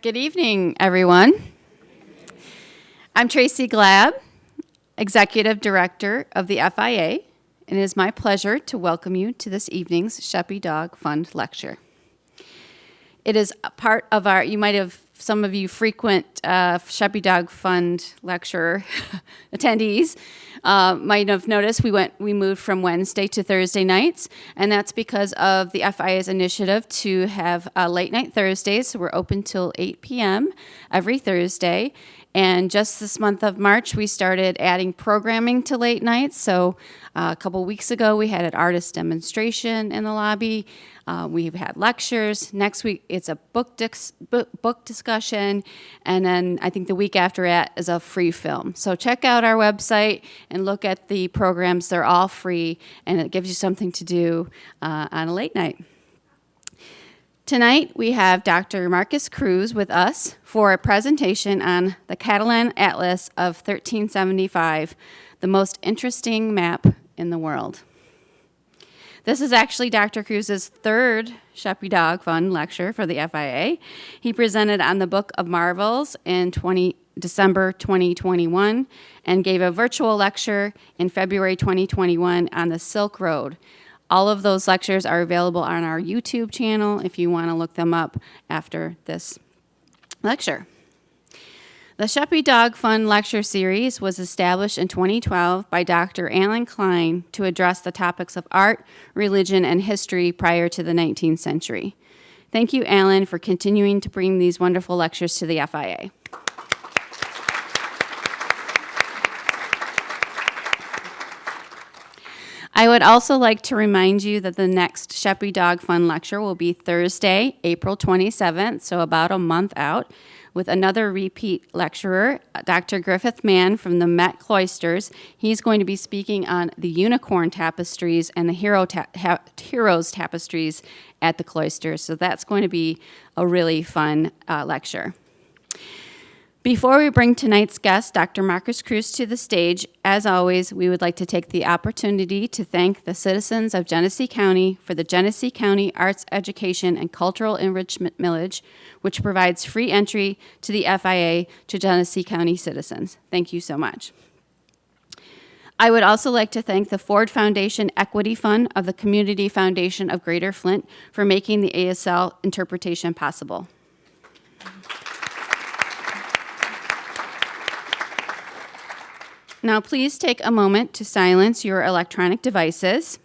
Good evening, everyone. I'm Tracy Glab, Executive Director of the FIA, and it is my pleasure to welcome you to this evening's Sheppy Dog Fund Lecture. It is a part of our, some of you frequent Sheppy Dog Fund Lecture attendees might have noticed we moved from Wednesday to Thursday nights, and that's because of the FIA's initiative to have late night Thursdays. So we're open till 8 p.m. every Thursday. And just this month of March, we started adding programming to late nights. So a couple weeks ago, we had an artist demonstration in the lobby. We've had lectures. Next week, it's a book discussion. And then I think the week after that is a free film. So check out our website and look at the programs. They're all free, and it gives you something to do on a late night. Tonight, we have Dr. Markus Cruse with us for a presentation on the Catalan Atlas of 1375, the most interesting map in the world. This is actually Dr. Cruse's third Sheppy Dog Fund lecture for the FIA. He presented on the Book of Marvels in December 2021 and gave a virtual lecture in February 2021 on the Silk Road. All of those lectures are available on our YouTube channel if you want to look them up after this lecture. The Sheppy Dog Fund Lecture Series was established in 2012 by Dr. Alan Klein to address the topics of art, religion, and history prior to the 19th century. Thank you, Alan, for continuing to bring these wonderful lectures to the FIA. I would also like to remind you that the next Sheppy Dog Fund Lecture will be Thursday, April 27th, so about a month out, with another repeat lecturer, Dr. Griffith Mann from the Met Cloisters. He's going to be speaking on the unicorn tapestries and the heroes tapestries at the cloisters, so that's going to be a really fun lecture. Before we bring tonight's guest, Dr. Markus Cruse, to the stage, as always, we would like to take the opportunity to thank the citizens of Genesee County for the Genesee County Arts Education and Cultural Enrichment Millage, which provides free entry to the FIA to Genesee County citizens. Thank you so much. I would also like to thank the Ford Foundation Equity Fund of the Community Foundation of Greater Flint for making the ASL interpretation possible. Now, please take a moment to silence your electronic devices.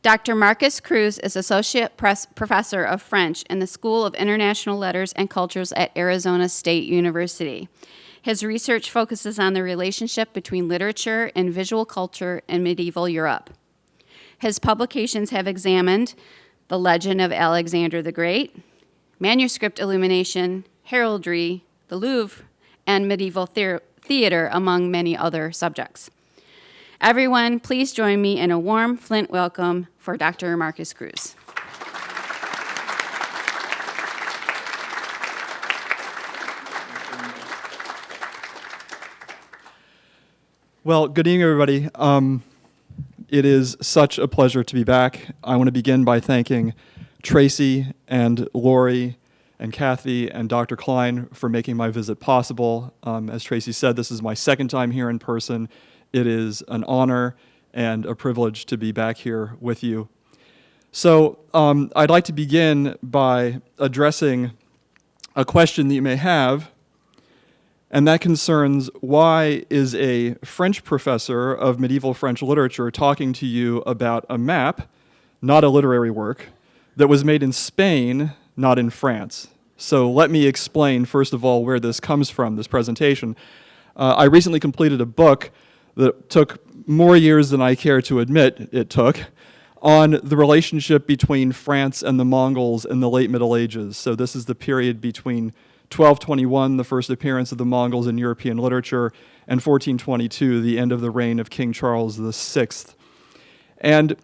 Dr. Markus Cruse is Associate Professor of French in the School of International Letters and Cultures at Arizona State University. His research focuses on the relationship between literature and visual culture in medieval Europe. His publications have examined the legend of Alexander the Great, manuscript illumination, heraldry, the Louvre, and medieval theater, among many other subjects. Everyone, please join me in a warm Flint welcome for Dr. Markus Cruse. Well, good evening, everybody. It is such a pleasure to be back. I want to begin by thanking Tracy and Lori and Kathy and Dr. Klein for making my visit possible. As Tracy said, this is my second time here in person. It is an honor and a privilege to be back here with you. So I'd like to begin by addressing a question that you may have, and that concerns why is a French professor of medieval French literature talking to you about a map, not a literary work, that was made in Spain, not in France. So let me explain, first of all, where this comes from, this presentation. I recently completed a book that took more years than I care to admit it took, on the relationship between France and the Mongols in the late Middle Ages. So this is the period between 1221, the first appearance of the Mongols in European literature, and 1422, the end of the reign of King Charles VI. And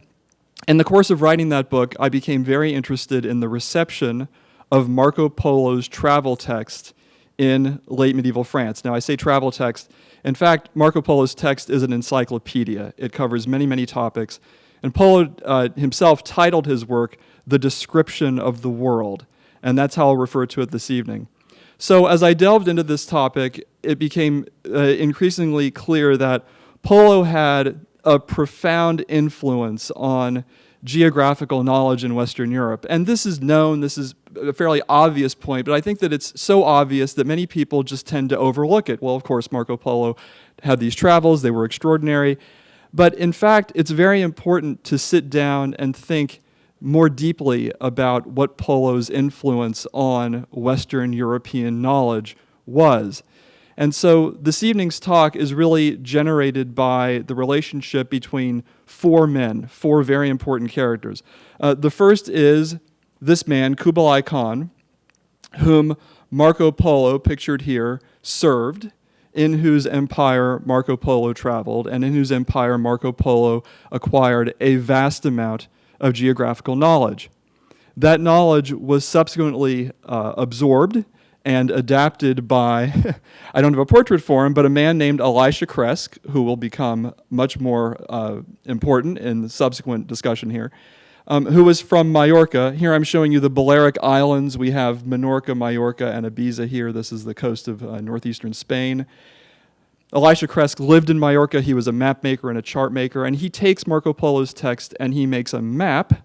in the course of writing that book, I became very interested in the reception of Marco Polo's travel text in late medieval France. Now, I say travel text. In fact, Marco Polo's text is an encyclopedia. It covers many, many topics. And Polo himself titled his work, the description of the world. And that's how I'll refer to it this evening. So as I delved into this topic, it became increasingly clear that Polo had a profound influence on geographical knowledge in Western Europe. And this is known, this is a fairly obvious point, but I think that it's so obvious that many people just tend to overlook it. Well, of course, Marco Polo had these travels, they were extraordinary. But in fact, it's very important to sit down and think more deeply about what Polo's influence on Western European knowledge was. And so this evening's talk is really generated by the relationship between four men, four very important characters. The first is this man, Kublai Khan, whom Marco Polo, pictured here, served, in whose empire Marco Polo traveled, and in whose empire Marco Polo acquired a vast amount of geographical knowledge. That knowledge was subsequently absorbed and adapted by, I don't have a portrait for him, but a man named Elisha Kresk, who will become much more important in the subsequent discussion here, who was from Majorca. Here I'm showing you the Balearic Islands. We have Menorca, Majorca, and Ibiza here. This is the coast of northeastern Spain. Elisha Kresk lived in Majorca. He was a map maker and a chart maker, and he takes Marco Polo's text and he makes a map,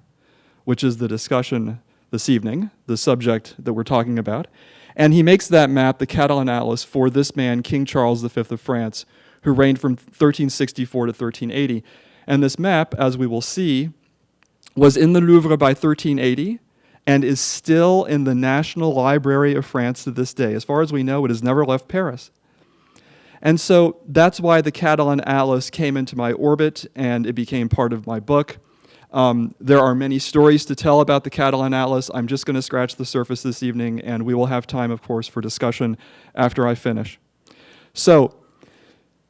which is the discussion this evening, the subject that we're talking about. And he makes that map, the Catalan Atlas, for this man, King Charles V of France, who reigned from 1364 to 1380. And this map, as we will see, was in the Louvre by 1380 and is still in the National Library of France to this day. As far as we know, it has never left Paris. And so that's why the Catalan Atlas came into my orbit and it became part of my book. There are many stories to tell about the Catalan Atlas. I'm just going to scratch the surface this evening, and we will have time, of course, for discussion after I finish. So,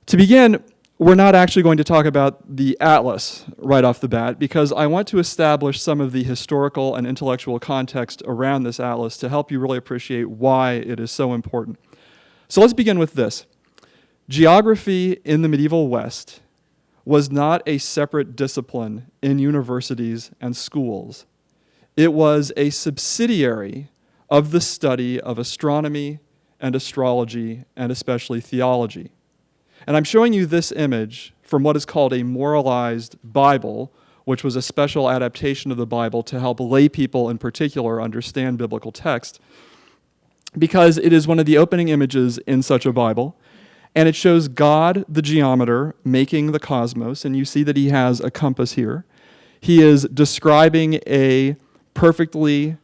to begin, we're not actually going to talk about the Atlas right off the bat, because I want to establish some of the historical and intellectual context around this atlas to help you really appreciate why it is so important. So let's begin with this. Geography in the medieval West was not a separate discipline in universities and schools. It was a subsidiary of the study of astronomy and astrology and especially theology. And I'm showing you this image from what is called a moralized Bible, which was a special adaptation of the Bible to help lay people in particular understand biblical text, because it is one of the opening images in such a Bible. And it shows God, the geometer, making the cosmos, and you see that he has a compass here. He is describing a perfectly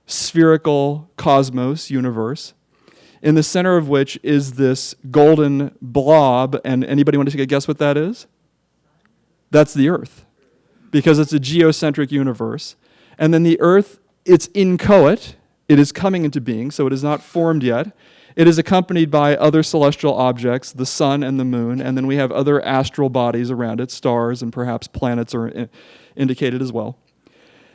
spherical cosmos, universe, in the center of which is this golden blob, and anybody want to take a guess what that is? That's the Earth, because it's a geocentric universe. And then the Earth, it's inchoate, it is coming into being, so it is not formed yet. It is accompanied by other celestial objects, the sun and the moon, and then we have other astral bodies around it, stars and perhaps planets are indicated as well.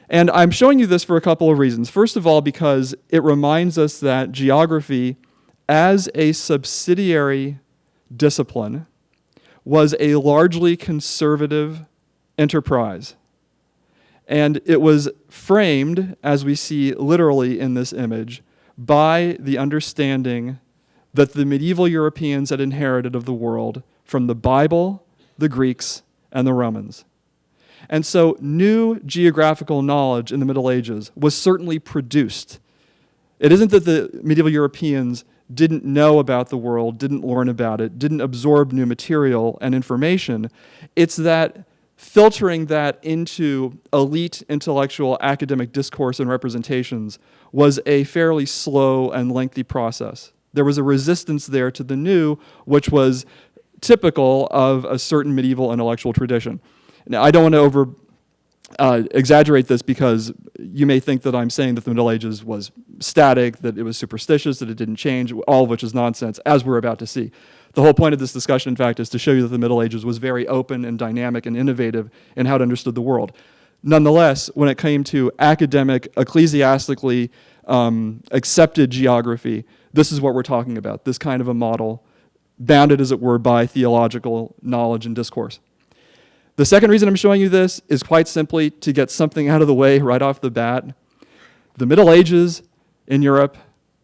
And I'm showing you this for a couple of reasons. First of all, because it reminds us that geography, as a subsidiary discipline, was a largely conservative enterprise. And it was framed, as we see literally in this image, by the understanding that the medieval Europeans had inherited of the world from the Bible, the Greeks, and the Romans. And so new geographical knowledge in the Middle Ages was certainly produced. It isn't that the medieval Europeans didn't know about the world, didn't learn about it, didn't absorb new material and information. It's that filtering that into elite intellectual academic discourse and representations was a fairly slow and lengthy process. There was a resistance there to the new, which was typical of a certain medieval intellectual tradition. Now, I don't want to exaggerate this, because you may think that I'm saying that the Middle Ages was static, that it was superstitious, that it didn't change, all of which is nonsense, as we're about to see. The whole point of this discussion, in fact, is to show you that the Middle Ages was very open and dynamic and innovative in how it understood the world. Nonetheless, when it came to academic, ecclesiastically accepted geography, this is what we're talking about, this kind of a model, bounded, as it were, by theological knowledge and discourse. The second reason I'm showing you this is quite simply to get something out of the way right off the bat. The Middle Ages in Europe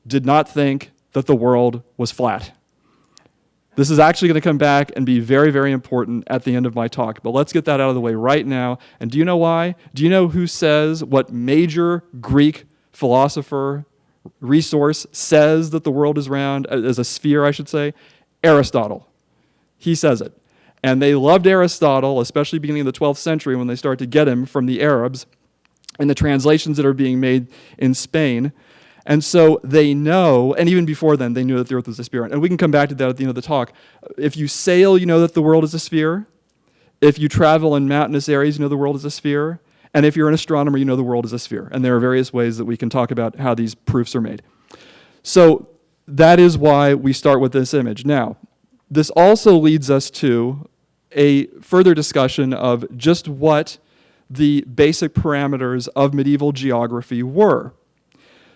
did not think that the world was flat. This is actually going to come back and be very, very important at the end of my talk, but let's get that out of the way right now. And do you know why? Do you know who says, what major Greek philosopher resource says that the world is round, as a sphere, I should say? Aristotle. He says it. And they loved Aristotle, especially beginning of the 12th century when they start to get him from the Arabs and the translations that are being made in Spain. And so they know, and even before then, they knew that the earth was a sphere. And we can come back to that at the end of the talk. If you sail, you know that the world is a sphere. If you travel in mountainous areas, you know the world is a sphere. And if you're an astronomer, you know the world is a sphere. And there are various ways that we can talk about how these proofs are made. So that is why we start with this image. Now, this also leads us to a further discussion of just what the basic parameters of medieval geography were.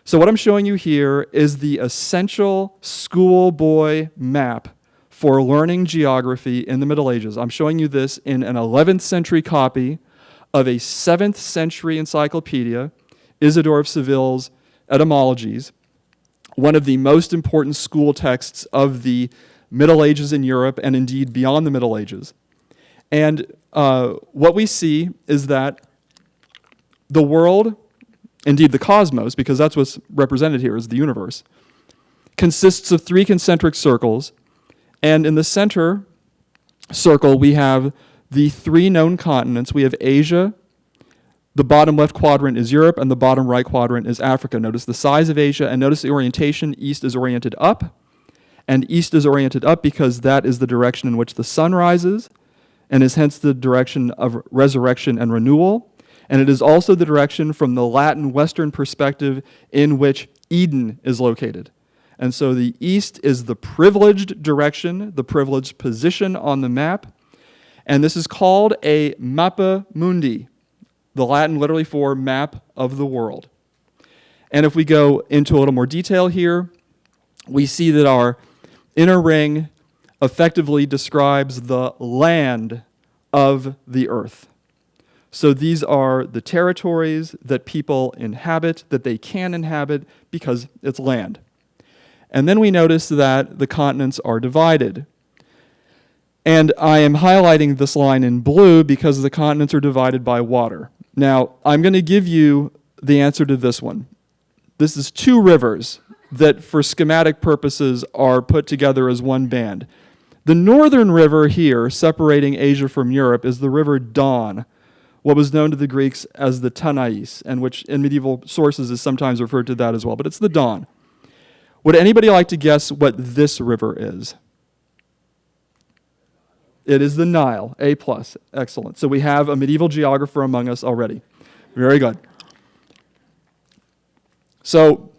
So what I'm showing you here is the essential schoolboy map for learning geography in the Middle Ages. I'm showing you this in an 11th century copy of a 7th century encyclopedia, Isidore of Seville's Etymologies, one of the most important school texts of the Middle Ages in Europe and indeed beyond the Middle Ages. And what we see is that the world, indeed the cosmos, because that's what's represented here is the universe, consists of 3 concentric circles. And in the center circle, we have the 3 known continents. We have Asia, the bottom left quadrant is Europe, and the bottom right quadrant is Africa. Notice the size of Asia, and notice the orientation. East is oriented up, and east is oriented up because that is the direction in which the sun rises, and is hence the direction of resurrection and renewal. And it is also the direction from the Latin Western perspective in which Eden is located. And so the east is the privileged direction, the privileged position on the map. And this is called a mappa mundi, the Latin literally for map of the world. And if we go into a little more detail here, we see that our inner ring effectively describes the land of the earth. So these are the territories that people inhabit, that they can inhabit because it's land. And then we notice that the continents are divided. And I am highlighting this line in blue because the continents are divided by water. Now, I'm going to give you the answer to this one. This is 2 rivers that for schematic purposes are put together as one band. The northern river here, separating Asia from Europe, is the river Don, what was known to the Greeks as the Tanais, and which in medieval sources is sometimes referred to that as well, but it's the Don. Would anybody like to guess what this river is? It is the Nile, A+, excellent. So we have a medieval geographer among us already. Very good. So,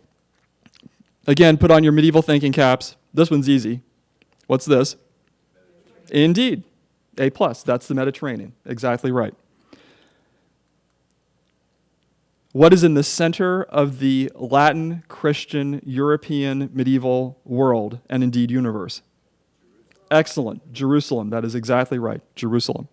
again, put on your medieval thinking caps. This one's easy. What's this? Indeed, A+, that's the Mediterranean, exactly right. What is in the center of the Latin, Christian, European, medieval world, and indeed universe? Excellent, Jerusalem, that is exactly right, Jerusalem.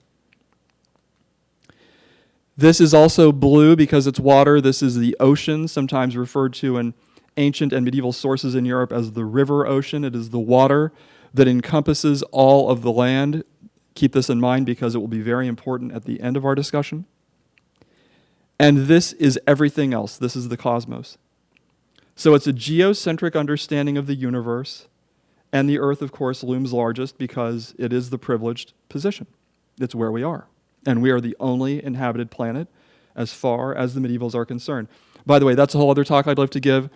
This is also blue because it's water. This is the ocean, sometimes referred to in ancient and medieval sources in Europe as the river ocean. It is the water that encompasses all of the land. Keep this in mind because it will be very important at the end of our discussion. And this is everything else. This is the cosmos. So it's a geocentric understanding of the universe, and the earth, of course, looms largest because it is the privileged position. It's where we are. And we are the only inhabited planet as far as the medievals are concerned. By the way, that's a whole other talk I'd love to give.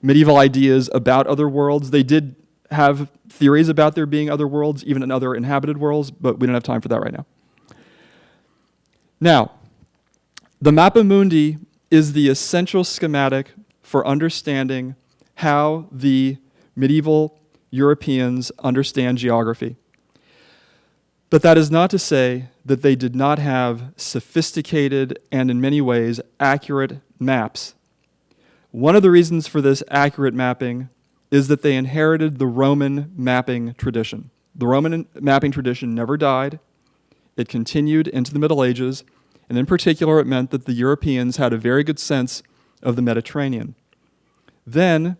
Medieval ideas about other worlds. They did have theories about there being other worlds, even in other inhabited worlds, but we don't have time for that right now. Now, the mappa mundi is the essential schematic for understanding how the medieval Europeans understand geography. But that is not to say that they did not have sophisticated and in many ways accurate maps. One of the reasons for this accurate mapping is that they inherited the Roman mapping tradition. The Roman mapping tradition never died. It continued into the Middle Ages, and in particular, it meant that the Europeans had a very good sense of the Mediterranean. Then,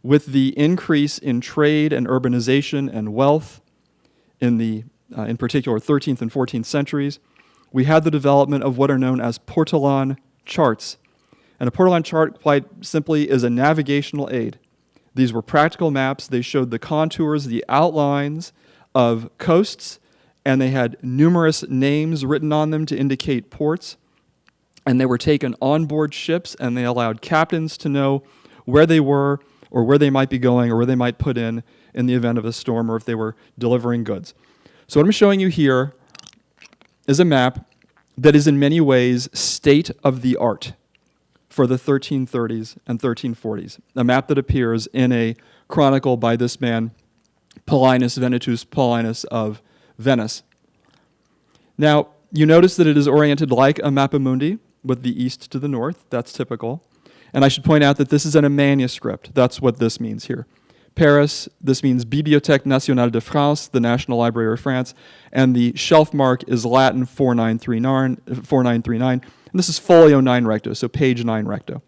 with the increase in trade and urbanization and wealth in particular 13th and 14th centuries, we had the development of what are known as portolan charts. And a portolan chart, quite simply, is a navigational aid. These were practical maps. They showed the contours, the outlines of coasts, and they had numerous names written on them to indicate ports. And they were taken on board ships, and they allowed captains to know where they were or where they might be going or where they might put in the event of a storm or if they were delivering goods. So what I'm showing you here is a map that is in many ways state-of-the-art for the 1330s and 1340s, a map that appears in a chronicle by this man, Paulinus Venetus Paulinus of Venice. Now, you notice that it is oriented like a mappa mundi, with the east to the north. That's typical. And I should point out that this is in a manuscript. That's what this means here. Paris, this means Bibliothèque Nationale de France, the National Library of France, and the shelf mark is Latin 4939, and this is folio 9 recto, so page 9 recto.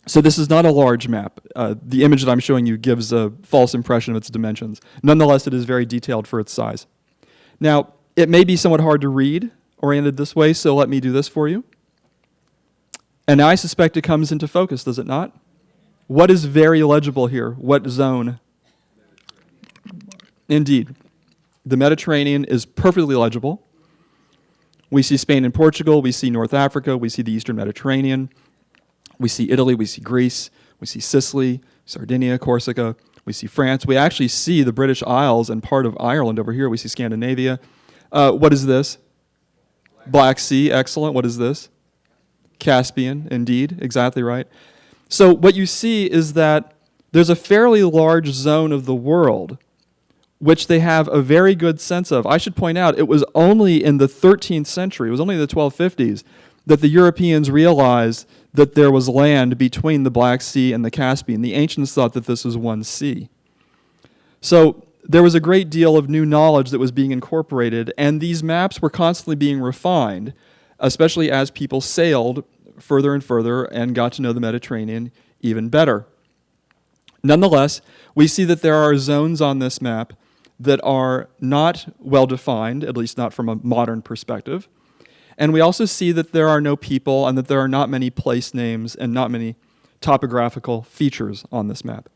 So this is not a large map. The image that I'm showing you gives a false impression of its dimensions. Nonetheless, it is very detailed for its size. Now, it may be somewhat hard to read, oriented this way, so let me do this for you. And now I suspect it comes into focus, does it not? What is very legible here? What zone? Indeed. The Mediterranean is perfectly legible. We see Spain and Portugal, we see North Africa, we see the Eastern Mediterranean, we see Italy, we see Greece, we see Sicily, Sardinia, Corsica, we see France. We actually see the British Isles and part of Ireland over here. We see Scandinavia. What is this? Black Sea, excellent. What is this? Caspian, indeed, exactly right. So what you see is that there's a fairly large zone of the world which they have a very good sense of. I should point out, it was only in the 13th century, it was only in the 1250s, that the Europeans realized that there was land between the Black Sea and the Caspian. The ancients thought that this was one sea. So there was a great deal of new knowledge that was being incorporated, and these maps were constantly being refined, especially as people sailed further and further and got to know the Mediterranean even better. Nonetheless, we see that there are zones on this map that are not well defined, at least not from a modern perspective. And we also see that there are no people and that there are not many place names and not many topographical features on this map.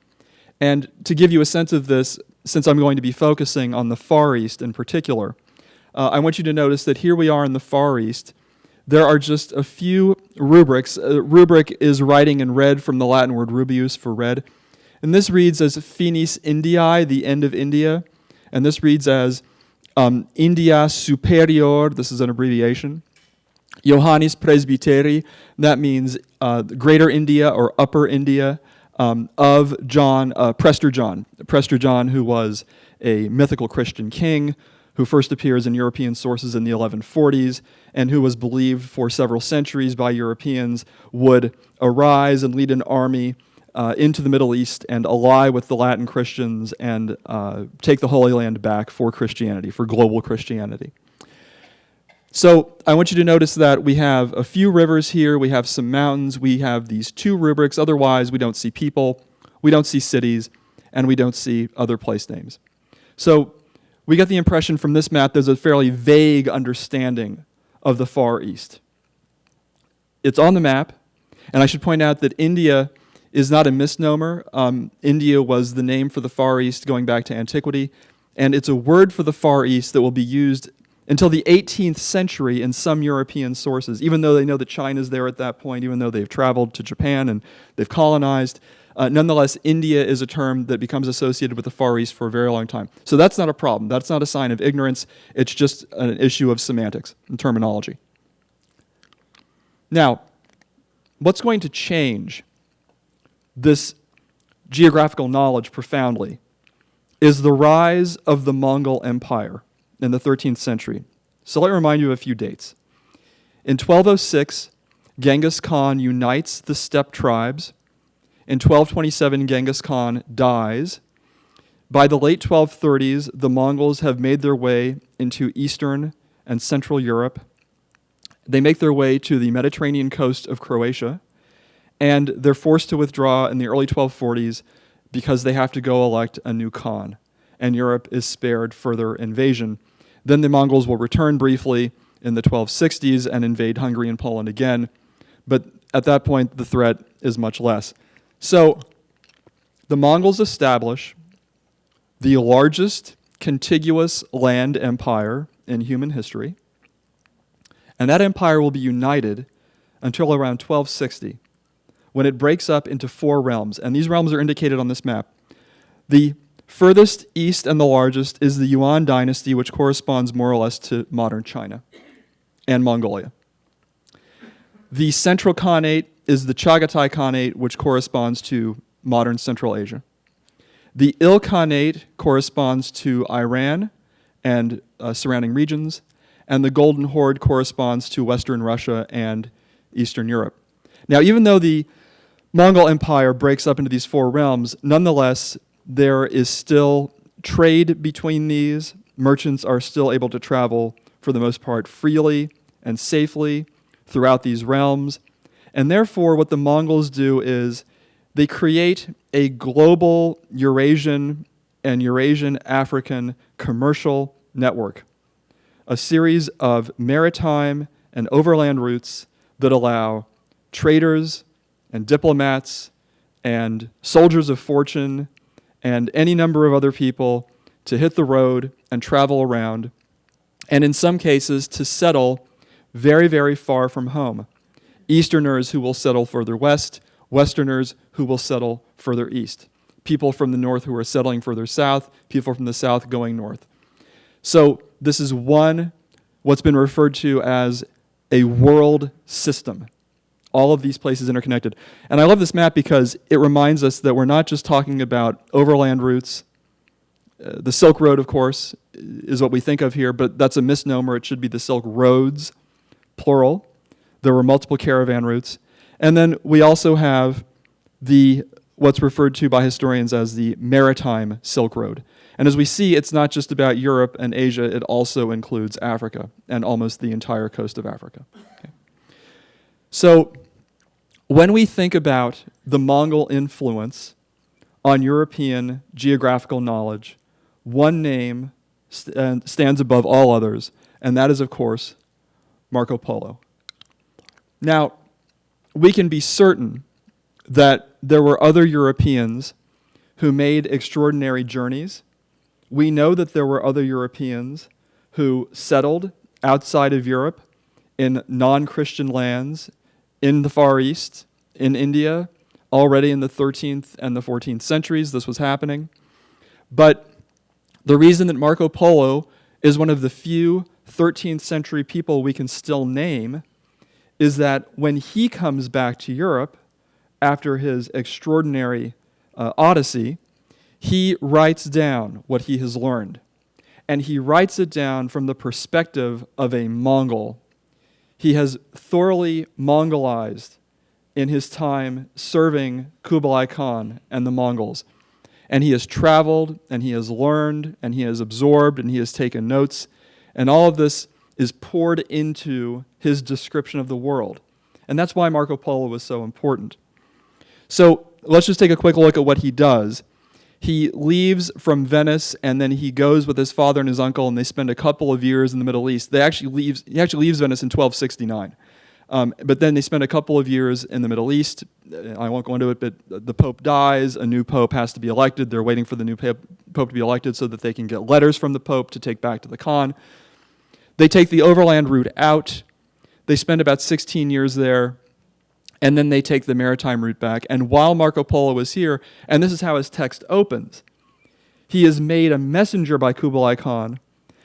And to give you a sense of this, since I'm going to be focusing on the Far East in particular, I want you to notice that here we are in the Far East. There are just a few rubrics. Rubric is writing in red from the Latin word rubius for red. And this reads as finis Indiae, the end of India. And this reads as India Superior, this is an abbreviation. Johannis Presbyteri, that means Greater India or Upper India, of John, Prester John. Prester John, who was a mythical Christian king, who first appears in European sources in the 1140s, and who was believed for several centuries by Europeans would arise and lead an army into the Middle East and ally with the Latin Christians and take the Holy Land back for Christianity, for global Christianity. So I want you to notice that we have a few rivers here, we have some mountains, we have these two rubrics. Otherwise, we don't see people, we don't see cities, and we don't see other place names. So we get the impression from this map there's a fairly vague understanding of the Far East. It's on the map, and I should point out that India is not a misnomer. India was the name for the Far East going back to antiquity, and it's a word for the Far East that will be used until the 18th century in some European sources, even though they know that China's there at that point, even though they've traveled to Japan and they've colonized. Nonetheless, India is a term that becomes associated with the Far East for a very long time. So that's not a problem. That's not a sign of ignorance. It's just an issue of semantics and terminology. Now, what's going to change this geographical knowledge profoundly is the rise of the Mongol Empire in the 13th century. So let me remind you of a few dates. In 1206, Genghis Khan unites the steppe tribes. In 1227, Genghis Khan dies. By the late 1230s, the Mongols have made their way into Eastern and Central Europe. They make their way to the Mediterranean coast of Croatia, and they're forced to withdraw in the early 1240s because they have to go elect a new Khan, and Europe is spared further invasion. Then the Mongols will return briefly in the 1260s and invade Hungary and Poland again, but at that point, the threat is much less. So the Mongols establish the largest contiguous land empire in human history, and that empire will be united until around 1260, when it breaks up into 4 realms, and these realms are indicated on this map. The furthest east and the largest is the Yuan dynasty, which corresponds more or less to modern China and Mongolia. The central Khanate is the Chagatai Khanate, which corresponds to modern Central Asia. The Il Khanate corresponds to Iran and surrounding regions, and the Golden Horde corresponds to Western Russia and Eastern Europe. Now, even though the Mongol Empire breaks up into these 4 realms, nonetheless, there is still trade between these. Merchants are still able to travel, for the most part, freely and safely throughout these realms. And therefore, what the Mongols do is they create a global Eurasian and Eurasian African commercial network, a series of maritime and overland routes that allow traders and diplomats and soldiers of fortune and any number of other people to hit the road and travel around, and in some cases to settle very, very far from home. Easterners who will settle further west, Westerners who will settle further east. People from the north who are settling further south, people from the south going north. So this is what's been referred to as a world system. All of these places interconnected. And I love this map because it reminds us that we're not just talking about overland routes. The Silk Road, of course, is what we think of here, but that's a misnomer. It should be the Silk Roads, plural. There were multiple caravan routes. And then we also have what's referred to by historians as the Maritime Silk Road. And as we see, it's not just about Europe and Asia, it also includes Africa and almost the entire coast of Africa. Okay. So when we think about the Mongol influence on European geographical knowledge, one name stands above all others, and that is, of course, Marco Polo. Now, we can be certain that there were other Europeans who made extraordinary journeys. We know that there were other Europeans who settled outside of Europe in non-Christian lands in the Far East, in India. Already in the 13th and the 14th centuries, this was happening. But the reason that Marco Polo is one of the few 13th century people we can still name is that when he comes back to Europe after his extraordinary odyssey, he writes down what he has learned. And he writes it down from the perspective of a Mongol. He has thoroughly Mongolized in his time serving Kublai Khan and the Mongols. And he has traveled, and he has learned, and he has absorbed, and he has taken notes. And all of this is poured into his description of the world. And that's why Marco Polo was so important. So let's just take a quick look at what he does. He leaves from Venice, and then he goes with his father and his uncle, and they spend a couple of years in the Middle East. He actually leaves Venice in 1269. But then they spend a couple of years in the Middle East. I won't go into it, but the Pope dies. A new Pope has to be elected. They're waiting for the new Pope to be elected so that they can get letters from the Pope to take back to the Khan. They take the overland route out. They spend about 16 years there, and then they take the maritime route back. And while Marco Polo is here, and this is how his text opens, he is made a messenger by Kublai Khan,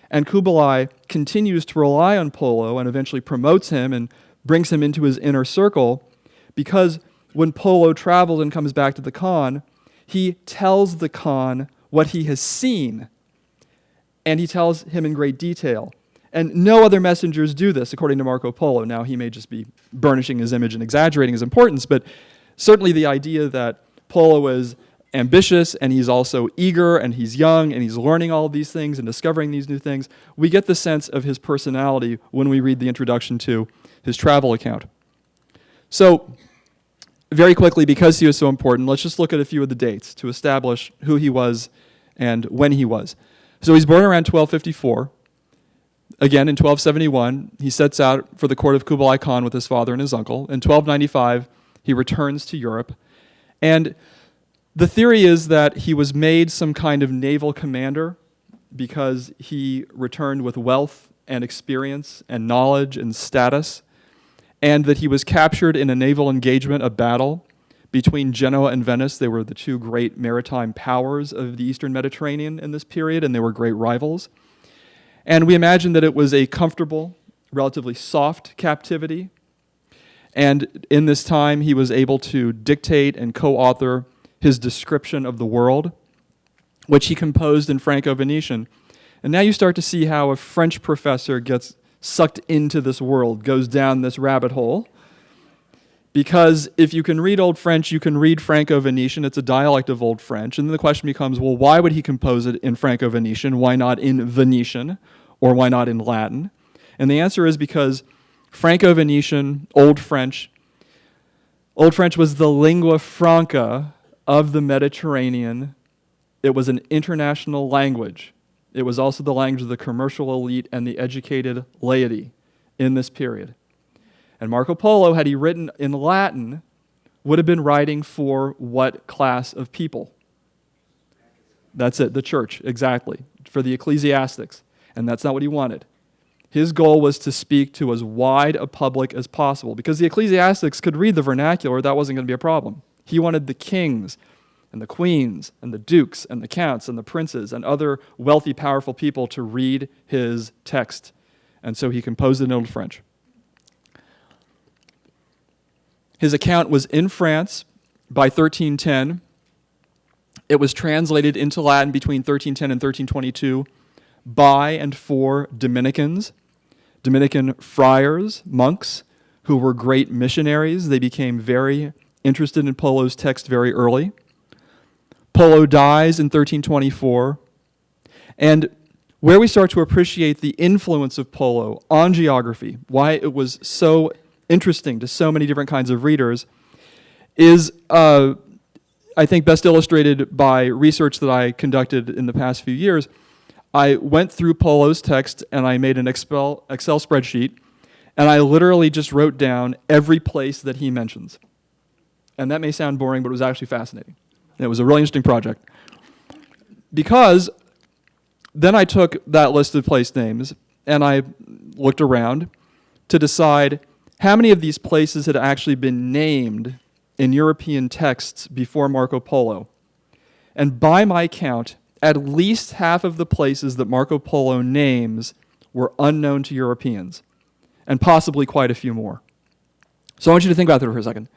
and Kublai continues to rely on Polo and eventually promotes him and brings him into his inner circle, because when Polo travels and comes back to the Khan, he tells the Khan what he has seen, and he tells him in great detail. And no other messengers do this, according to Marco Polo. Now, he may just be burnishing his image and exaggerating his importance, but certainly the idea that Polo is ambitious, and he's also eager, and he's young, and he's learning all of these things and discovering these new things. We get the sense of his personality when we read the introduction to his travel account. So, very quickly, because he was so important, let's just look at a few of the dates to establish who he was and when he was. So he's born around 1254. Again, in 1271, he sets out for the court of Kublai Khan with his father and his uncle. In 1295, he returns to Europe. And the theory is that he was made some kind of naval commander because he returned with wealth and experience and knowledge and status, and that he was captured in a naval engagement, a battle between Genoa and Venice. They were the two great maritime powers of the Eastern Mediterranean in this period, and they were great rivals. And we imagine that it was a comfortable, relatively soft captivity. And in this time, he was able to dictate and co-author his description of the world, which he composed in Franco-Venetian. And now you start to see how a French professor gets sucked into this world, goes down this rabbit hole. Because if you can read Old French, you can read Franco-Venetian. It's a dialect of Old French. And then the question becomes, well, why would he compose it in Franco-Venetian? Why not in Venetian? Or why not in Latin? And the answer is because Franco-Venetian, Old French was the lingua franca of the Mediterranean. It was an international language. It was also the language of the commercial elite and the educated laity in this period. And Marco Polo, had he written in Latin, would have been writing for what class of people? That's it, the church, exactly, for the ecclesiastics. And that's not what he wanted. His goal was to speak to as wide a public as possible, because the ecclesiastics could read the vernacular, that wasn't going to be a problem. He wanted the kings and the queens and the dukes and the counts and the princes and other wealthy, powerful people to read his text. And so he composed it in Old French. His account was in France by 1310. It was translated into Latin between 1310 and 1322 by and for Dominicans, Dominican friars, monks, who were great missionaries. They became very interested in Polo's text very early. Polo dies in 1324. And where we start to appreciate the influence of Polo on geography, why it was so interesting to so many different kinds of readers, is, I think, best illustrated by research that I conducted in the past few years. I went through Polo's text and I made an Excel spreadsheet, and I literally just wrote down every place that he mentions. And that may sound boring, but it was actually fascinating. And it was a really interesting project. Because then I took that list of place names and I looked around to decide how many of these places had actually been named in European texts before Marco Polo. And by my count, at least half of the places that Marco Polo names were unknown to Europeans, and possibly quite a few more. So I want you to think about that for a second.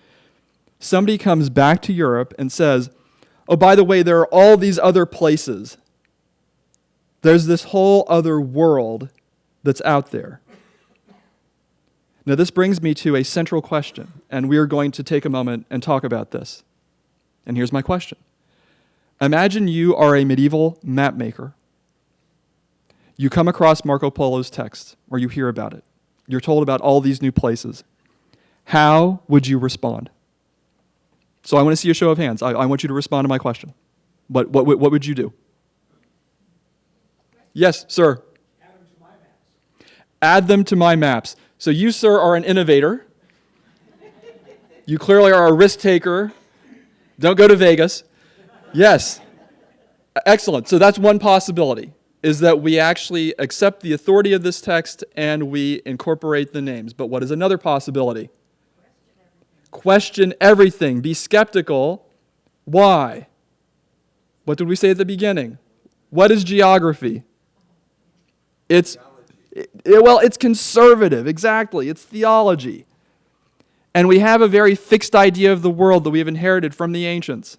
Somebody comes back to Europe and says, oh, by the way, there are all these other places. There's this whole other world that's out there. Now, this brings me to a central question, and we are going to take a moment and talk about this. And here's my question. Imagine you are a medieval map maker. You come across Marco Polo's text, or you hear about it. You're told about all these new places. How would you respond? So I want to see a show of hands. I want you to respond to my question. What would you do? Yes, sir. Add them to my maps. Add them to my maps. So you, sir, are an innovator. You clearly are a risk taker. Don't go to Vegas. Yes. Excellent. So that's one possibility, is that we actually accept the authority of this text and we incorporate the names. But what is another possibility? Question everything. Be skeptical. Why? What did we say at the beginning? What is geography? It's conservative, exactly. It's theology. And we have a very fixed idea of the world that we have inherited from the ancients.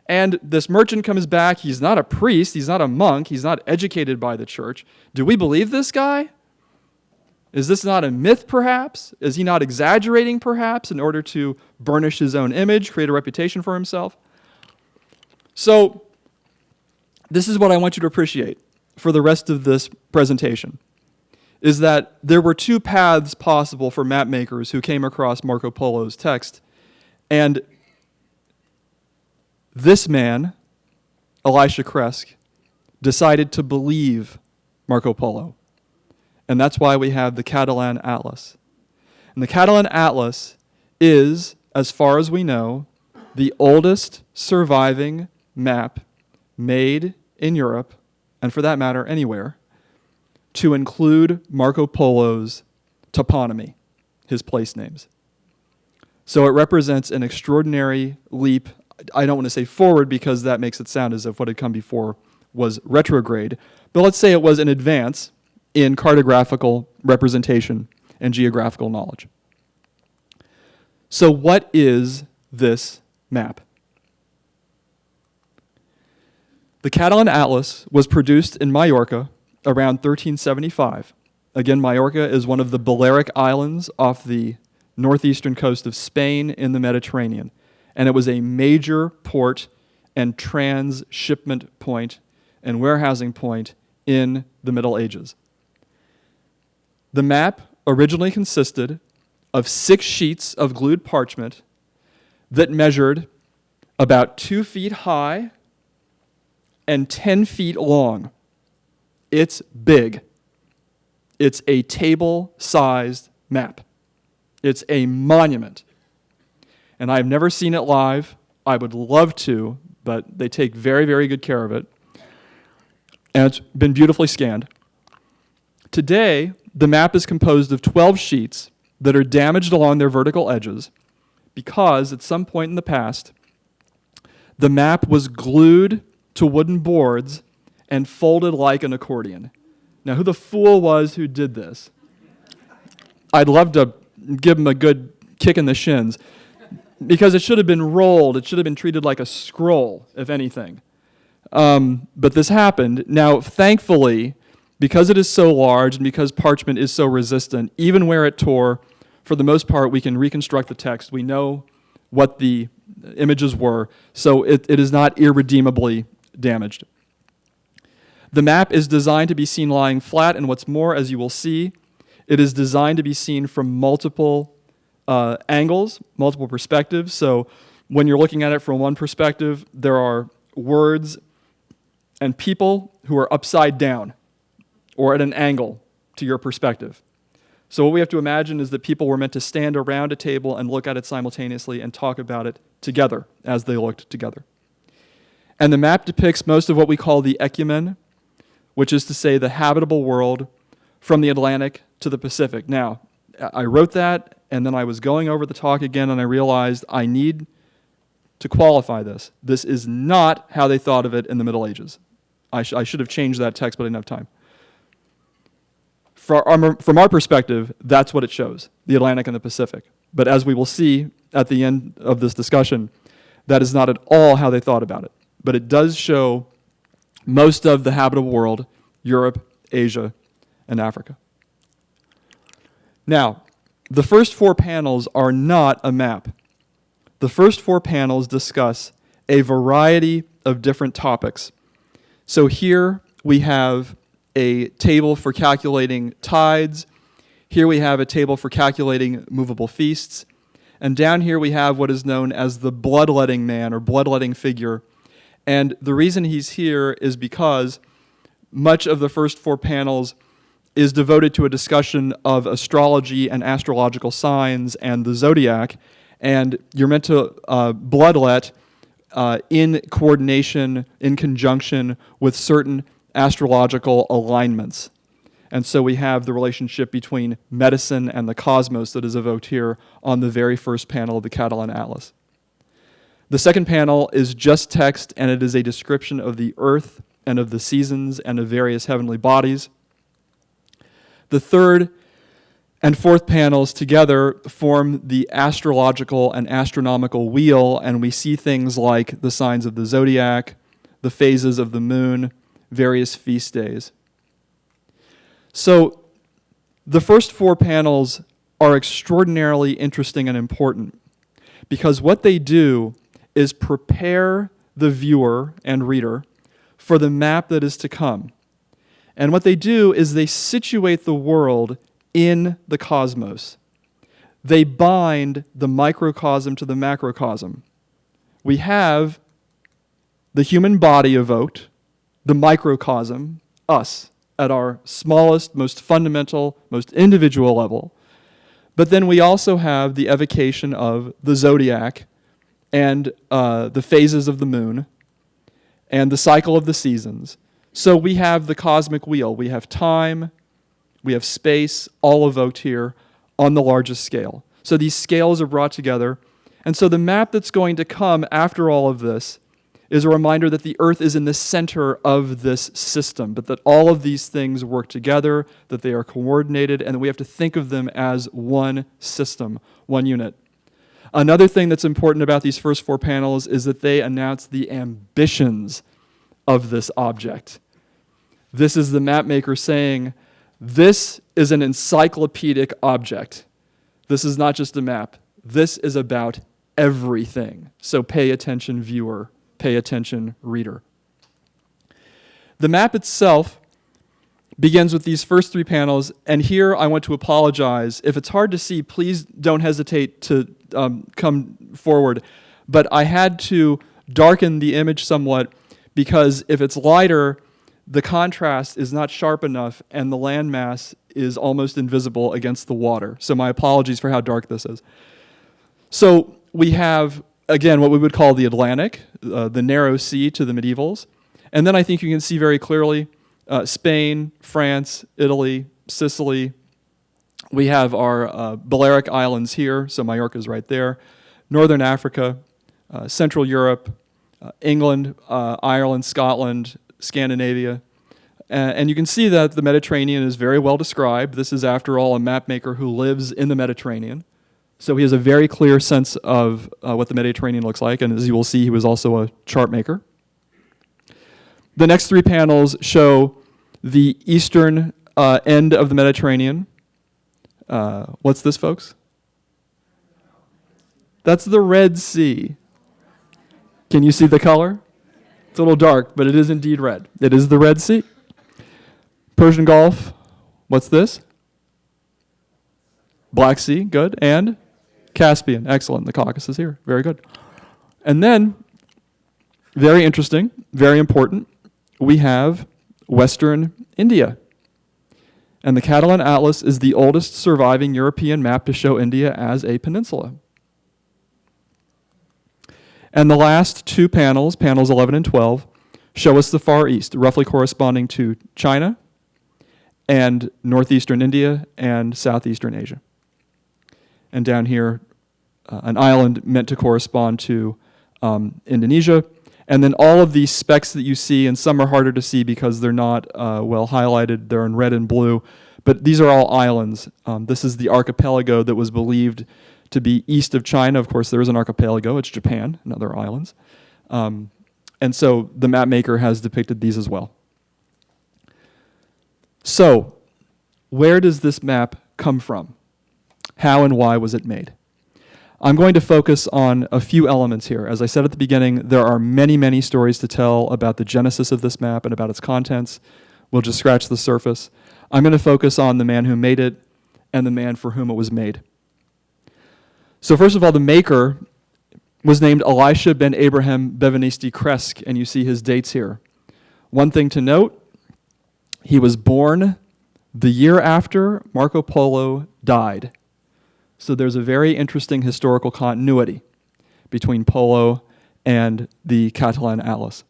And this merchant comes back. He's not a priest. He's not a monk. He's not educated by the church. Do we believe this guy? Is this not a myth, perhaps? Is he not exaggerating, perhaps, in order to burnish his own image, create a reputation for himself? So this is what I want you to appreciate for the rest of this presentation, is that there were two paths possible for map makers who came across Marco Polo's text. And this man, Elisha Kresk, decided to believe Marco Polo. And that's why we have the Catalan Atlas. And the Catalan Atlas is, as far as we know, the oldest surviving map made in Europe, and for that matter, anywhere, to include Marco Polo's toponymy, his place names. So it represents an extraordinary leap. I don't want to say forward because that makes it sound as if what had come before was retrograde, but let's say it was an advance in cartographical representation and geographical knowledge. So what is this map? The Catalan Atlas was produced in Majorca around 1375. Again, Majorca is one of the Balearic Islands off the northeastern coast of Spain in the Mediterranean, and it was a major port and transshipment point and warehousing point in the Middle Ages. The map originally consisted of 6 sheets of glued parchment that measured about 2 feet high and 10 feet long. It's big. It's a table-sized map. It's a monument. And I've never seen it live. I would love to, but they take very, very good care of it. And it's been beautifully scanned. Today, the map is composed of 12 sheets that are damaged along their vertical edges because at some point in the past, the map was glued to wooden boards and folded like an accordion. Now, who the fool was who did this? I'd love to give him a good kick in the shins because it should have been rolled. It should have been treated like a scroll, if anything. But this happened. Now, thankfully, because it is so large and because parchment is so resistant, even where it tore, for the most part, we can reconstruct the text. We know what the images were, so it is not irredeemably damaged. The map is designed to be seen lying flat, and what's more, as you will see, it is designed to be seen from multiple angles, multiple perspectives. So when you're looking at it from one perspective, there are words and people who are upside down or at an angle to your perspective. So what we have to imagine is that people were meant to stand around a table and look at it simultaneously and talk about it together as they looked together. And the map depicts most of what we call the ecumen, which is to say the habitable world from the Atlantic to the Pacific. Now, I wrote that, and then I was going over the talk again, and I realized I need to qualify this. This is not how they thought of it in the Middle Ages. I should have changed that text, but I didn't have time. From our perspective, that's what it shows, the Atlantic and the Pacific. But as we will see at the end of this discussion, that is not at all how they thought about it. But it does show most of the habitable world, Europe, Asia, and Africa. Now, the first 4 panels are not a map. The first 4 panels discuss a variety of different topics. So here we have a table for calculating tides. Here we have a table for calculating movable feasts. And down here we have what is known as the bloodletting man or bloodletting figure. And the reason he's here is because much of the first 4 panels is devoted to a discussion of astrology and astrological signs and the zodiac. And you're meant to bloodlet in coordination, in conjunction with certain astrological alignments. And so we have the relationship between medicine and the cosmos that is evoked here on the very first panel of the Catalan Atlas. The second panel is just text, and it is a description of the earth and of the seasons and of various heavenly bodies. The third and fourth panels together form the astrological and astronomical wheel, and we see things like the signs of the zodiac, the phases of the moon, various feast days. So the first 4 panels are extraordinarily interesting and important because what they do is prepare the viewer and reader for the map that is to come. And what they do is they situate the world in the cosmos. They bind the microcosm to the macrocosm. We have the human body evoked, the microcosm, us, at our smallest, most fundamental, most individual level. But then we also have the evocation of the zodiac and the phases of the moon and the cycle of the seasons. So we have the cosmic wheel. We have time, we have space, all evoked here on the largest scale. So these scales are brought together. And so the map that's going to come after all of this is a reminder that the Earth is in the center of this system, but that all of these things work together, that they are coordinated, and that we have to think of them as one system, one unit. Another thing that's important about these first 4 panels is that they announce the ambitions of this object. This is the mapmaker saying, this is an encyclopedic object. This is not just a map. This is about everything. So pay attention, viewer. Pay attention, reader. The map itself begins with these first 3 panels, and here I want to apologize. If it's hard to see, please don't hesitate to come forward. But I had to darken the image somewhat because if it's lighter, the contrast is not sharp enough and the landmass is almost invisible against the water. So my apologies for how dark this is. So we have, again, what we would call the Atlantic, the narrow sea to the medievals. And then I think you can see very clearly Spain, France, Italy, Sicily. We have our Balearic Islands here, so Majorca's right there. Northern Africa, Central Europe, England, Ireland, Scotland, Scandinavia. And you can see that the Mediterranean is very well described. This is, after all, a mapmaker who lives in the Mediterranean. So he has a very clear sense of what the Mediterranean looks like, and as you will see, he was also a chart maker. The next 3 panels show the eastern end of the Mediterranean. What's this, folks? That's the Red Sea. Can you see the color? It's a little dark, but it is indeed red. It is the Red Sea. Persian Gulf. What's this? Black Sea, good. And Caspian, excellent. The Caucasus here, very good. And then, very interesting, very important, we have Western India. And the Catalan Atlas is the oldest surviving European map to show India as a peninsula. And the last 2 panels, panels 11 and 12, show us the Far East, roughly corresponding to China and northeastern India and southeastern Asia. And down here, an island meant to correspond to Indonesia. And then all of these specks that you see, and some are harder to see because they're not well highlighted, they're in red and blue, but these are all islands. This is the archipelago that was believed to be east of China. Of course, there is an archipelago, it's Japan and other islands. And so the map maker has depicted these as well. So, where does this map come from? How and why was it made? I'm going to focus on a few elements here. As I said at the beginning, there are many, many stories to tell about the genesis of this map and about its contents. We'll just scratch the surface. I'm going to focus on the man who made it and the man for whom it was made. So first of all, the maker was named Elisha ben Abraham Bevanisti Kresk, and you see his dates here. One thing to note, he was born the year after Marco Polo died. So there's a very interesting historical continuity between Polo and the Catalan Atlas.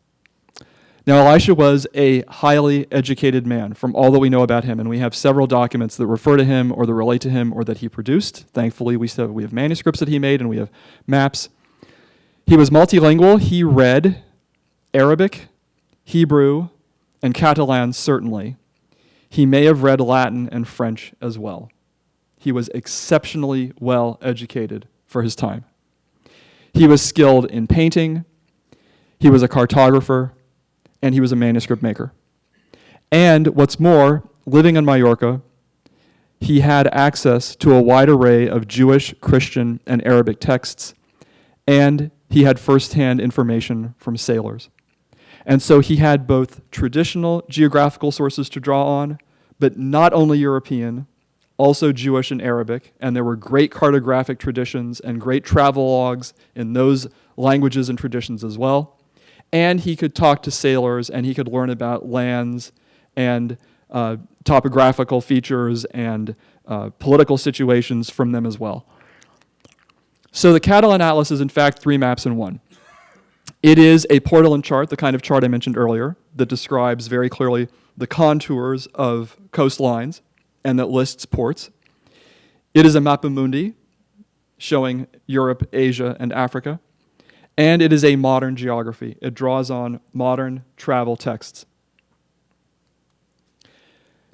Now, Elisha was a highly educated man from all that we know about him, and we have several documents that refer to him or that relate to him or that he produced. Thankfully, we have manuscripts that he made, and we have maps. He was multilingual. He read Arabic, Hebrew, and Catalan, certainly. He may have read Latin and French as well. He was exceptionally well educated for his time. He was skilled in painting, he was a cartographer, and he was a manuscript maker. And what's more, living on Majorca, he had access to a wide array of Jewish, Christian, and Arabic texts, and he had firsthand information from sailors. And so he had both traditional geographical sources to draw on, but not only European, also Jewish and Arabic, and there were great cartographic traditions and great travel logs in those languages and traditions as well. And he could talk to sailors, and he could learn about lands and topographical features and political situations from them as well. So the Catalan Atlas is in fact 3 maps in one. It is a portolan chart, the kind of chart I mentioned earlier, that describes very clearly the contours of coastlines and that lists ports. It is a mappa mundi, showing Europe, Asia, and Africa. And it is a modern geography. It draws on modern travel texts.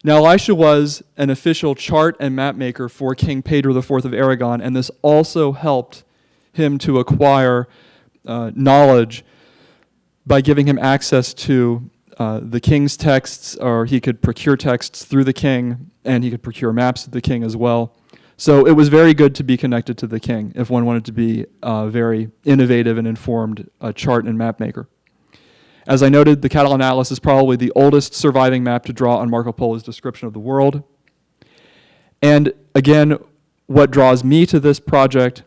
Now, Elisha was an official chart and map maker for King Pedro IV of Aragon, and this also helped him to acquire knowledge by giving him access to the king's texts, or he could procure texts through the king, and he could procure maps of the king as well. So it was very good to be connected to the king if one wanted to be a very innovative and informed chart and map maker. As I noted, the Catalan Atlas is probably the oldest surviving map to draw on Marco Polo's description of the world. And again, what draws me to this project,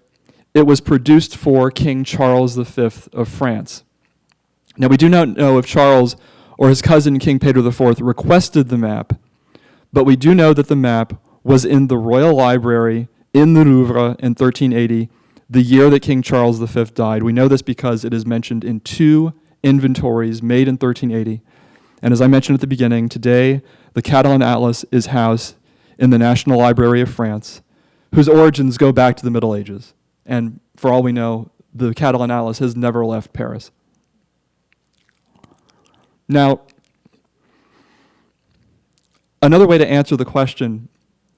it was produced for King Charles V of France. Now, we do not know if Charles or his cousin King Pedro IV requested the map, but we do know that the map was in the Royal Library in the Louvre in 1380, the year that King Charles V died. We know this because it is mentioned in 2 inventories made in 1380. And as I mentioned at the beginning, today the Catalan Atlas is housed in the National Library of France, whose origins go back to the Middle Ages. And for all we know, the Catalan Atlas has never left Paris. Now, another way to answer the question,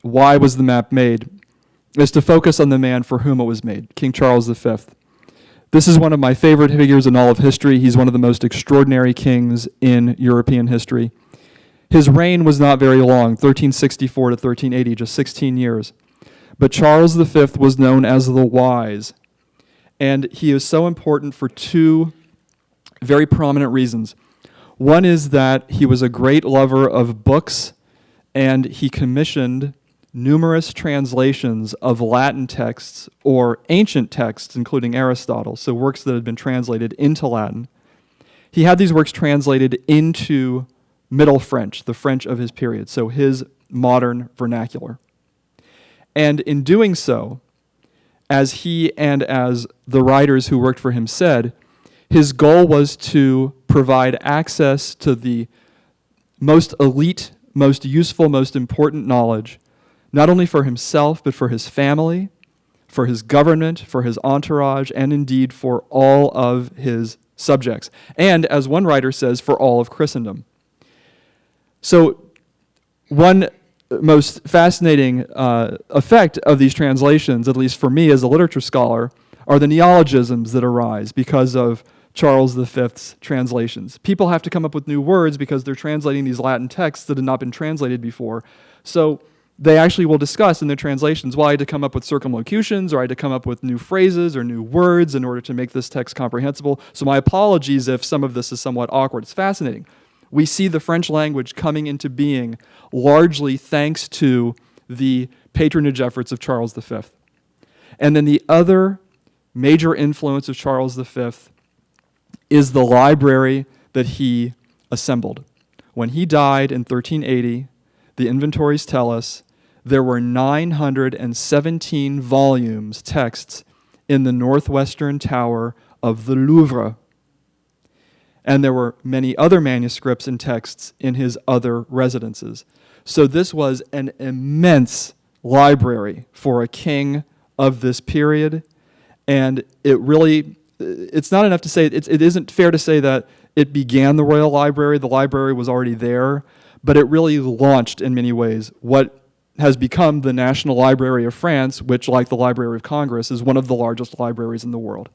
why was the map made, is to focus on the man for whom it was made, King Charles V. This is one of my favorite figures in all of history. He's one of the most extraordinary kings in European history. His reign was not very long, 1364 to 1380, just 16 years. But Charles V was known as the Wise, and he is so important for 2 very prominent reasons. One is that he was a great lover of books, and he commissioned numerous translations of Latin texts or ancient texts, including Aristotle, so works that had been translated into Latin. He had these works translated into Middle French, the French of his period, so his modern vernacular. And in doing so, as he and as the writers who worked for him said, his goal was to provide access to the most elite, most useful, most important knowledge, not only for himself, but for his family, for his government, for his entourage, and indeed for all of his subjects. And, as one writer says, for all of Christendom. So, one most fascinating effect of these translations, at least for me as a literature scholar, are the neologisms that arise because of Charles V's translations. People have to come up with new words because they're translating these Latin texts that had not been translated before. So they actually will discuss in their translations, well, I had to come up with circumlocutions, or I had to come up with new phrases or new words in order to make this text comprehensible. So my apologies if some of this is somewhat awkward. It's fascinating. We see the French language coming into being largely thanks to the patronage efforts of Charles V. And then the other major influence of Charles V is the library that he assembled. When he died in 1380, the inventories tell us there were 917 volumes, texts, in the northwestern tower of the Louvre. And there were many other manuscripts and texts in his other residences. So this was an immense library for a king of this period, and it's not enough to say, it isn't fair to say that it began the Royal Library. The library was already there, but it really launched in many ways what has become the National Library of France, which, like the Library of Congress, is one of the largest libraries in the world.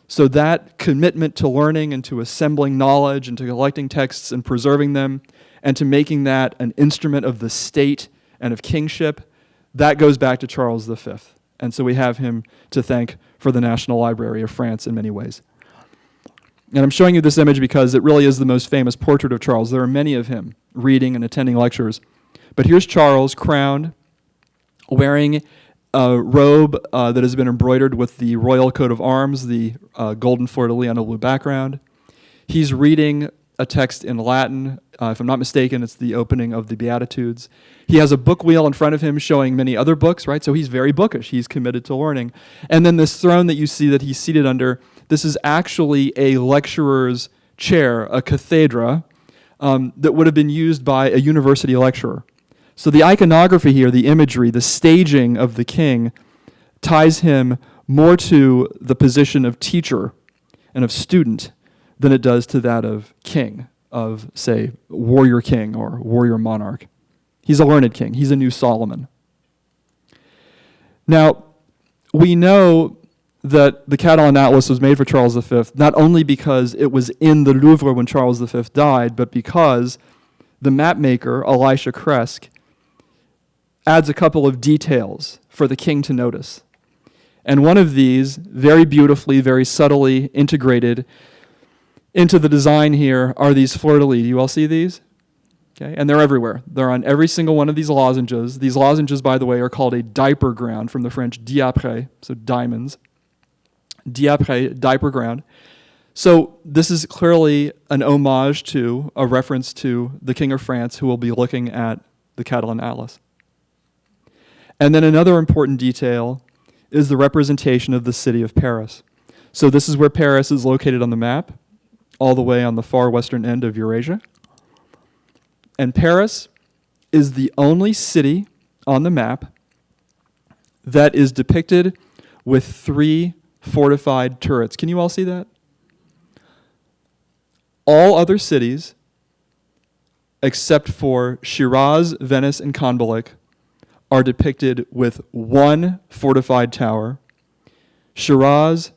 So that commitment to learning and to assembling knowledge and to collecting texts and preserving them and to making that an instrument of the state and of kingship, that goes back to Charles V. And so we have him to thank for the National Library of France in many ways. And I'm showing you this image because it really is the most famous portrait of Charles. There are many of him reading and attending lectures. But here's Charles, crowned, wearing a robe that has been embroidered with the royal coat of arms, the golden fleur-de-lis on a blue background. He's reading a text in Latin. If I'm not mistaken, it's the opening of the Beatitudes. He has a book wheel in front of him showing many other books, right? So he's very bookish. He's committed to learning. And then this throne that you see that he's seated under, this is actually a lecturer's chair, a cathedra, that would have been used by a university lecturer. So the iconography here, the imagery, the staging of the king ties him more to the position of teacher and of student than it does to that of king, of, say, warrior king or warrior monarch. He's a learned king. He's a new Solomon. Now, we know that the Catalan Atlas was made for Charles V, not only because it was in the Louvre when Charles V died, but because the map maker, Elisha Kresk, adds a couple of details for the king to notice. And one of these, very beautifully, very subtly integrated into the design here, are these fleur-de-lis. Do you all see these? Okay, and they're everywhere. They're on every single one of these lozenges. These lozenges, by the way, are called a diaper ground, from the French diapre, so diamonds. Diapre, diaper ground. So this is clearly an homage to, a reference to, the King of France, who will be looking at the Catalan Atlas. And then another important detail is the representation of the city of Paris. So this is where Paris is located on the map, all the way on the far western end of Eurasia. And Paris is the only city on the map that is depicted with 3 fortified turrets. Can you all see that? All other cities, except for Shiraz, Venice, and Kanbalik, are depicted with 1 fortified tower. Shiraz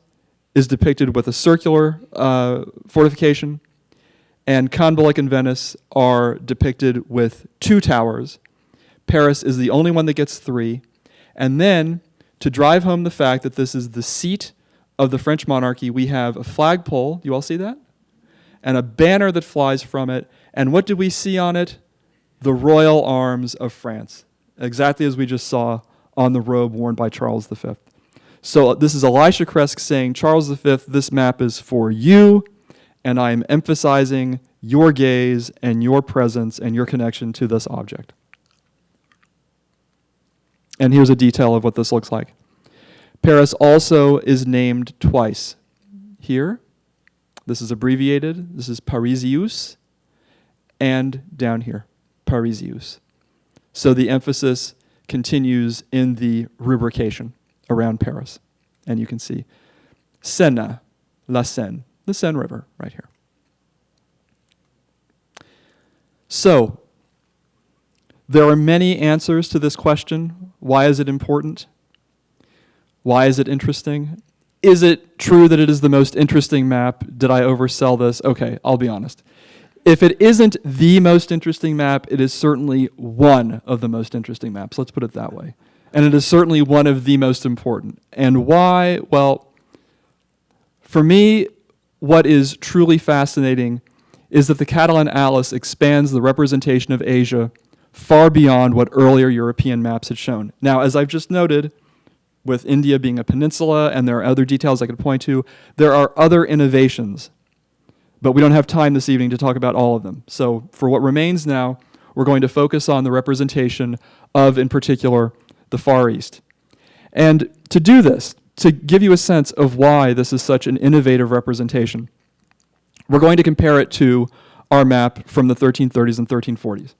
is depicted with a circular fortification, and Kanbalik and Venice are depicted with 2 towers. Paris is the only one that gets 3. And then, to drive home the fact that this is the seat of the French monarchy, we have a flagpole. You all see that? And a banner that flies from it. And what do we see on it? The royal arms of France, exactly as we just saw on the robe worn by Charles V. So this is Elisha Kresk saying, Charles V, this map is for you, and I am emphasizing your gaze and your presence and your connection to this object. And here's a detail of what this looks like. Paris also is named twice. Here, this is abbreviated. This is Parisius, and down here, Parisius. So the emphasis continues in the rubrication around Paris. And you can see Seine, la Seine, the Seine River right here. So, there are many answers to this question. Why is it important? Why is it interesting? Is it true that it is the most interesting map? Did I oversell this? Okay, I'll be honest. If it isn't the most interesting map, it is certainly one of the most interesting maps. Let's put it that way. And it is certainly one of the most important. And why? Well, for me, what is truly fascinating is that the Catalan Atlas expands the representation of Asia far beyond what earlier European maps had shown. Now, as I've just noted, with India being a peninsula, and there are other details I could point to, there are other innovations. But we don't have time this evening to talk about all of them. So for what remains now, we're going to focus on the representation of, in particular, the Far East. And to do this, to give you a sense of why this is such an innovative representation, we're going to compare it to our map from the 1330s and 1340s.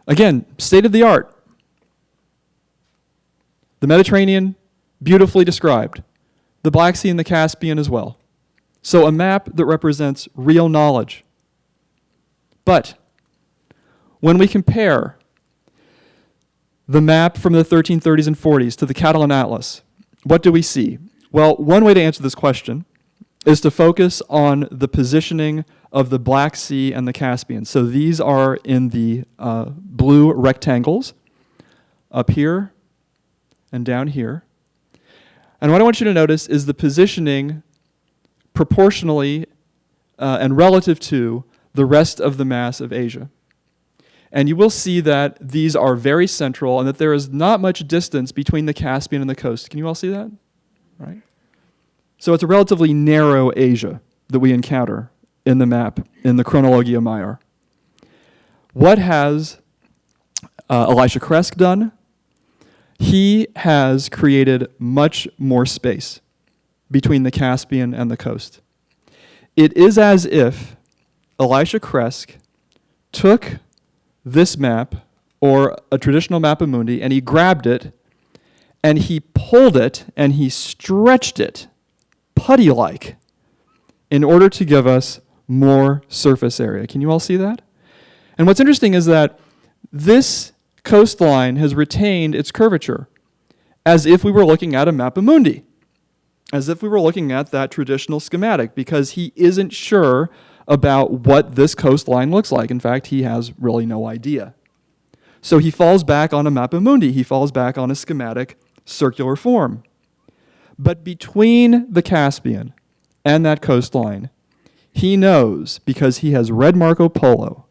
Again, state of the art. The Mediterranean, beautifully described. The Black Sea and the Caspian as well. So a map that represents real knowledge. But when we compare the map from the 1330s and 40s to the Catalan Atlas, what do we see? Well, one way to answer this question is to focus on the positioning of the Black Sea and the Caspian. So these are in the blue rectangles up here and down here. And what I want you to notice is the positioning proportionally and relative to the rest of the mass of Asia. And you will see that these are very central and that there is not much distance between the Caspian and the coast. Can you all see that? Right? So it's a relatively narrow Asia that we encounter in the map, in the Chronologia Major. What has Elisha Kresk done? He has created much more space between the Caspian and the coast. It is as if Elisha Kresk took this map, or a traditional mappa mundi, and he grabbed it, and he pulled it, and he stretched it, putty-like, in order to give us more surface area. Can you all see that? And what's interesting is that this coastline has retained its curvature, as if we were looking at a mappa mundi, as if we were looking at that traditional schematic, because he isn't sure about what this coastline looks like. In fact, he has really no idea. So he falls back on a mappa mundi. He falls back on a schematic circular form. But between the Caspian and that coastline, he knows, because he has read Marco Polo,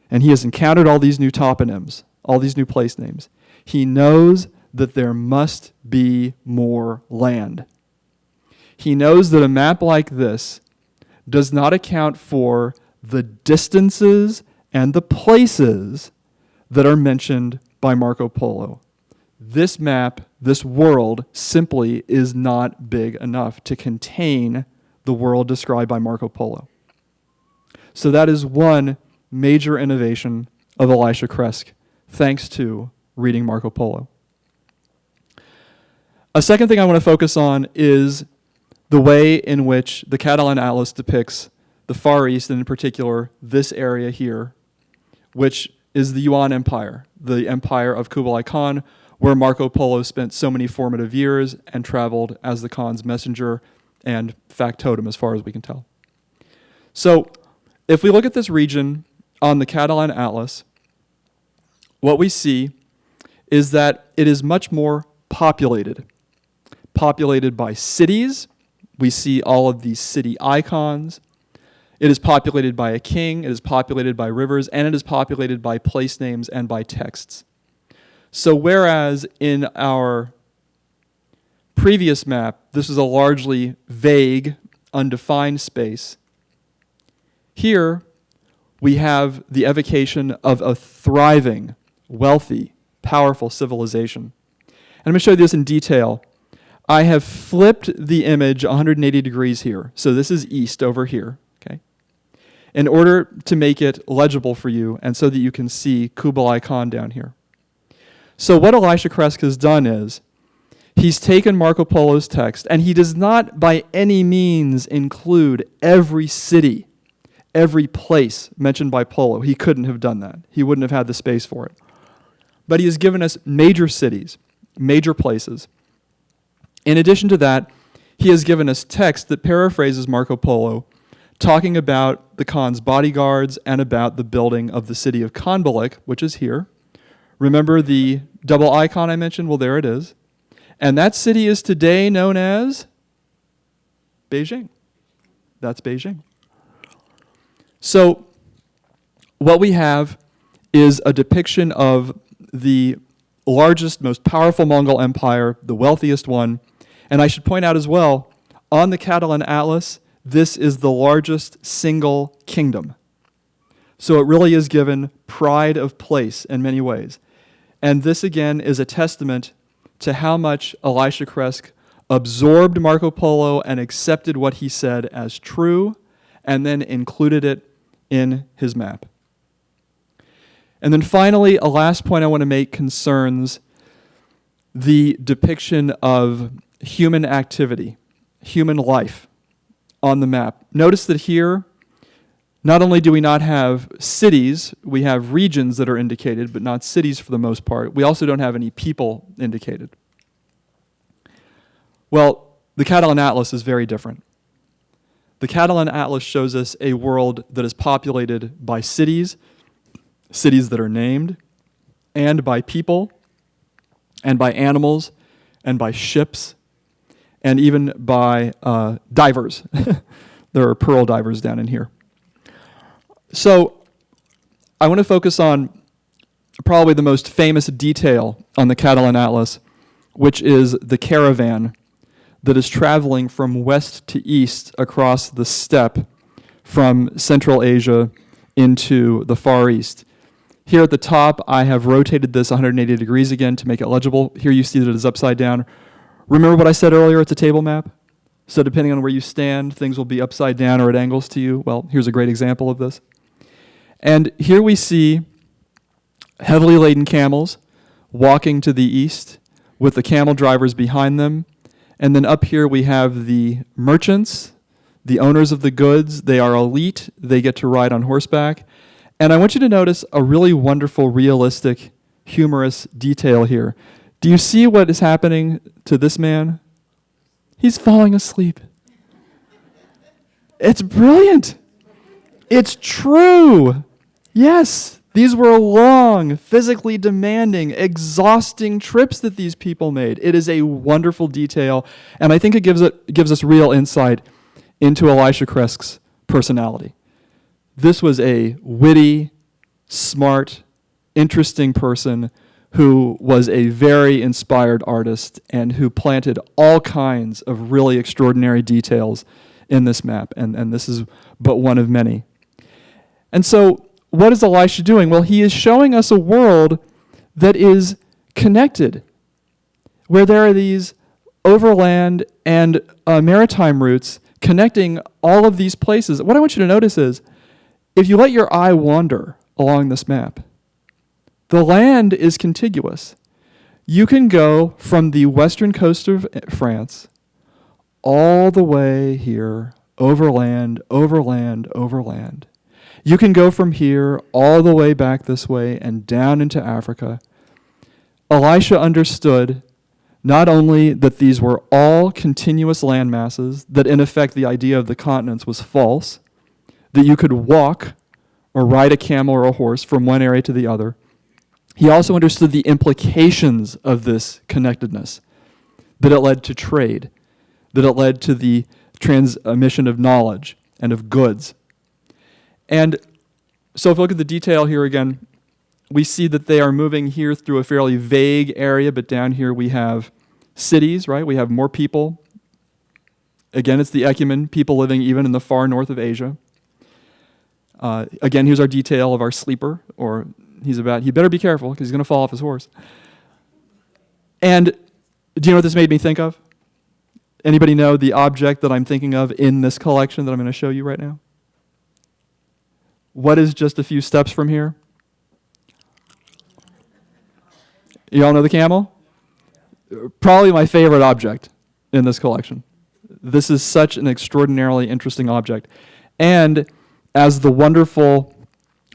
and he has encountered all these new toponyms, all these new place names, he knows that there must be more land. He knows that a map like this does not account for the distances and the places that are mentioned by Marco Polo. This map, this world, simply is not big enough to contain the world described by Marco Polo. So that is one major innovation of Elisha Kresk, thanks to reading Marco Polo. A second thing I want to focus on is the way in which the Catalan Atlas depicts the Far East, and in particular this area here, which is the Yuan Empire, the empire of Kublai Khan, where Marco Polo spent so many formative years and traveled as the Khan's messenger and factotum, as far as we can tell. So if we look at this region on the Catalan Atlas, what we see is that it is much more populated by cities. We see all of these city icons. It is populated by a king, it is populated by rivers, and it is populated by place names and by texts. So whereas in our previous map, this is a largely vague, undefined space, here we have the evocation of a thriving, wealthy, powerful civilization. And I'm going to show you this in detail. I have flipped the image 180 degrees here. So this is east over here, okay? In order to make it legible for you and so that you can see Kublai Khan down here. So what Elisha Kresk has done is he's taken Marco Polo's text, and he does not by any means include every city, every place mentioned by Polo. He couldn't have done that. He wouldn't have had the space for it. But he has given us major cities, major places. In addition to that, he has given us text that paraphrases Marco Polo, talking about the Khan's bodyguards and about the building of the city of Khanbalik, which is here. Remember the double icon I mentioned? Well, there it is. And that city is today known as Beijing. That's Beijing. So what we have is a depiction of the largest, most powerful Mongol Empire, the wealthiest one. And I should point out as well, on the Catalan Atlas, this is the largest single kingdom. So it really is given pride of place in many ways. And this, again, is a testament to how much Elisha Kresk absorbed Marco Polo and accepted what he said as true, and then included it in his map. And then finally, a last point I want to make concerns the depiction of human activity, human life on the map. Notice that here, not only do we not have cities, we have regions that are indicated, but not cities for the most part. We also don't have any people indicated. Well, the Catalan Atlas is very different. The Catalan Atlas shows us a world that is populated by cities, cities that are named, and by people, and by animals, and by ships, and even by divers. There are pearl divers down in here. So I want to focus on probably the most famous detail on the Catalan Atlas, which is the caravan that is traveling from west to east across the steppe from Central Asia into the Far East. Here at the top, I have rotated this 180 degrees again to make it legible. Here you see that it is upside down. Remember what I said earlier, it's a table map? So depending on where you stand, things will be upside down or at angles to you. Well, here's a great example of this. And here we see heavily laden camels walking to the east with the camel drivers behind them. And then up here we have the merchants, the owners of the goods. They are elite. They get to ride on horseback. And I want you to notice a really wonderful, realistic, humorous detail here. Do you see what is happening to this man? He's falling asleep. It's brilliant. It's true. Yes, these were long, physically demanding, exhausting trips that these people made. It is a wonderful detail, and I think it gives us real insight into Elisha Cresque's personality. This was a witty, smart, interesting person who was a very inspired artist and who planted all kinds of really extraordinary details in this map, and this is but one of many. And so, what is Elisha doing? Well, he is showing us a world that is connected, where there are these overland and maritime routes connecting all of these places. What I want you to notice is, if you let your eye wander along this map, the land is contiguous. You can go from the western coast of France all the way here, overland, overland, overland. You can go from here all the way back this way and down into Africa. Elisha understood not only that these were all continuous land masses, that in effect the idea of the continents was false, that you could walk or ride a camel or a horse from one area to the other. He also understood the implications of this connectedness, that it led to trade, that it led to the transmission of knowledge and of goods. And so if we look at the detail here again, we see that they are moving here through a fairly vague area, but down here we have cities, right? We have more people. Again, it's the Ecumen, people living even in the far north of Asia. Again, here's our detail of our sleeper, or he better be careful because he's going to fall off his horse. And do you know what this made me think of? Anybody know the object that I'm thinking of in this collection that I'm going to show you right now? What is just a few steps from here? You all know the camel? Probably my favorite object in this collection. This is such an extraordinarily interesting object. And as the wonderful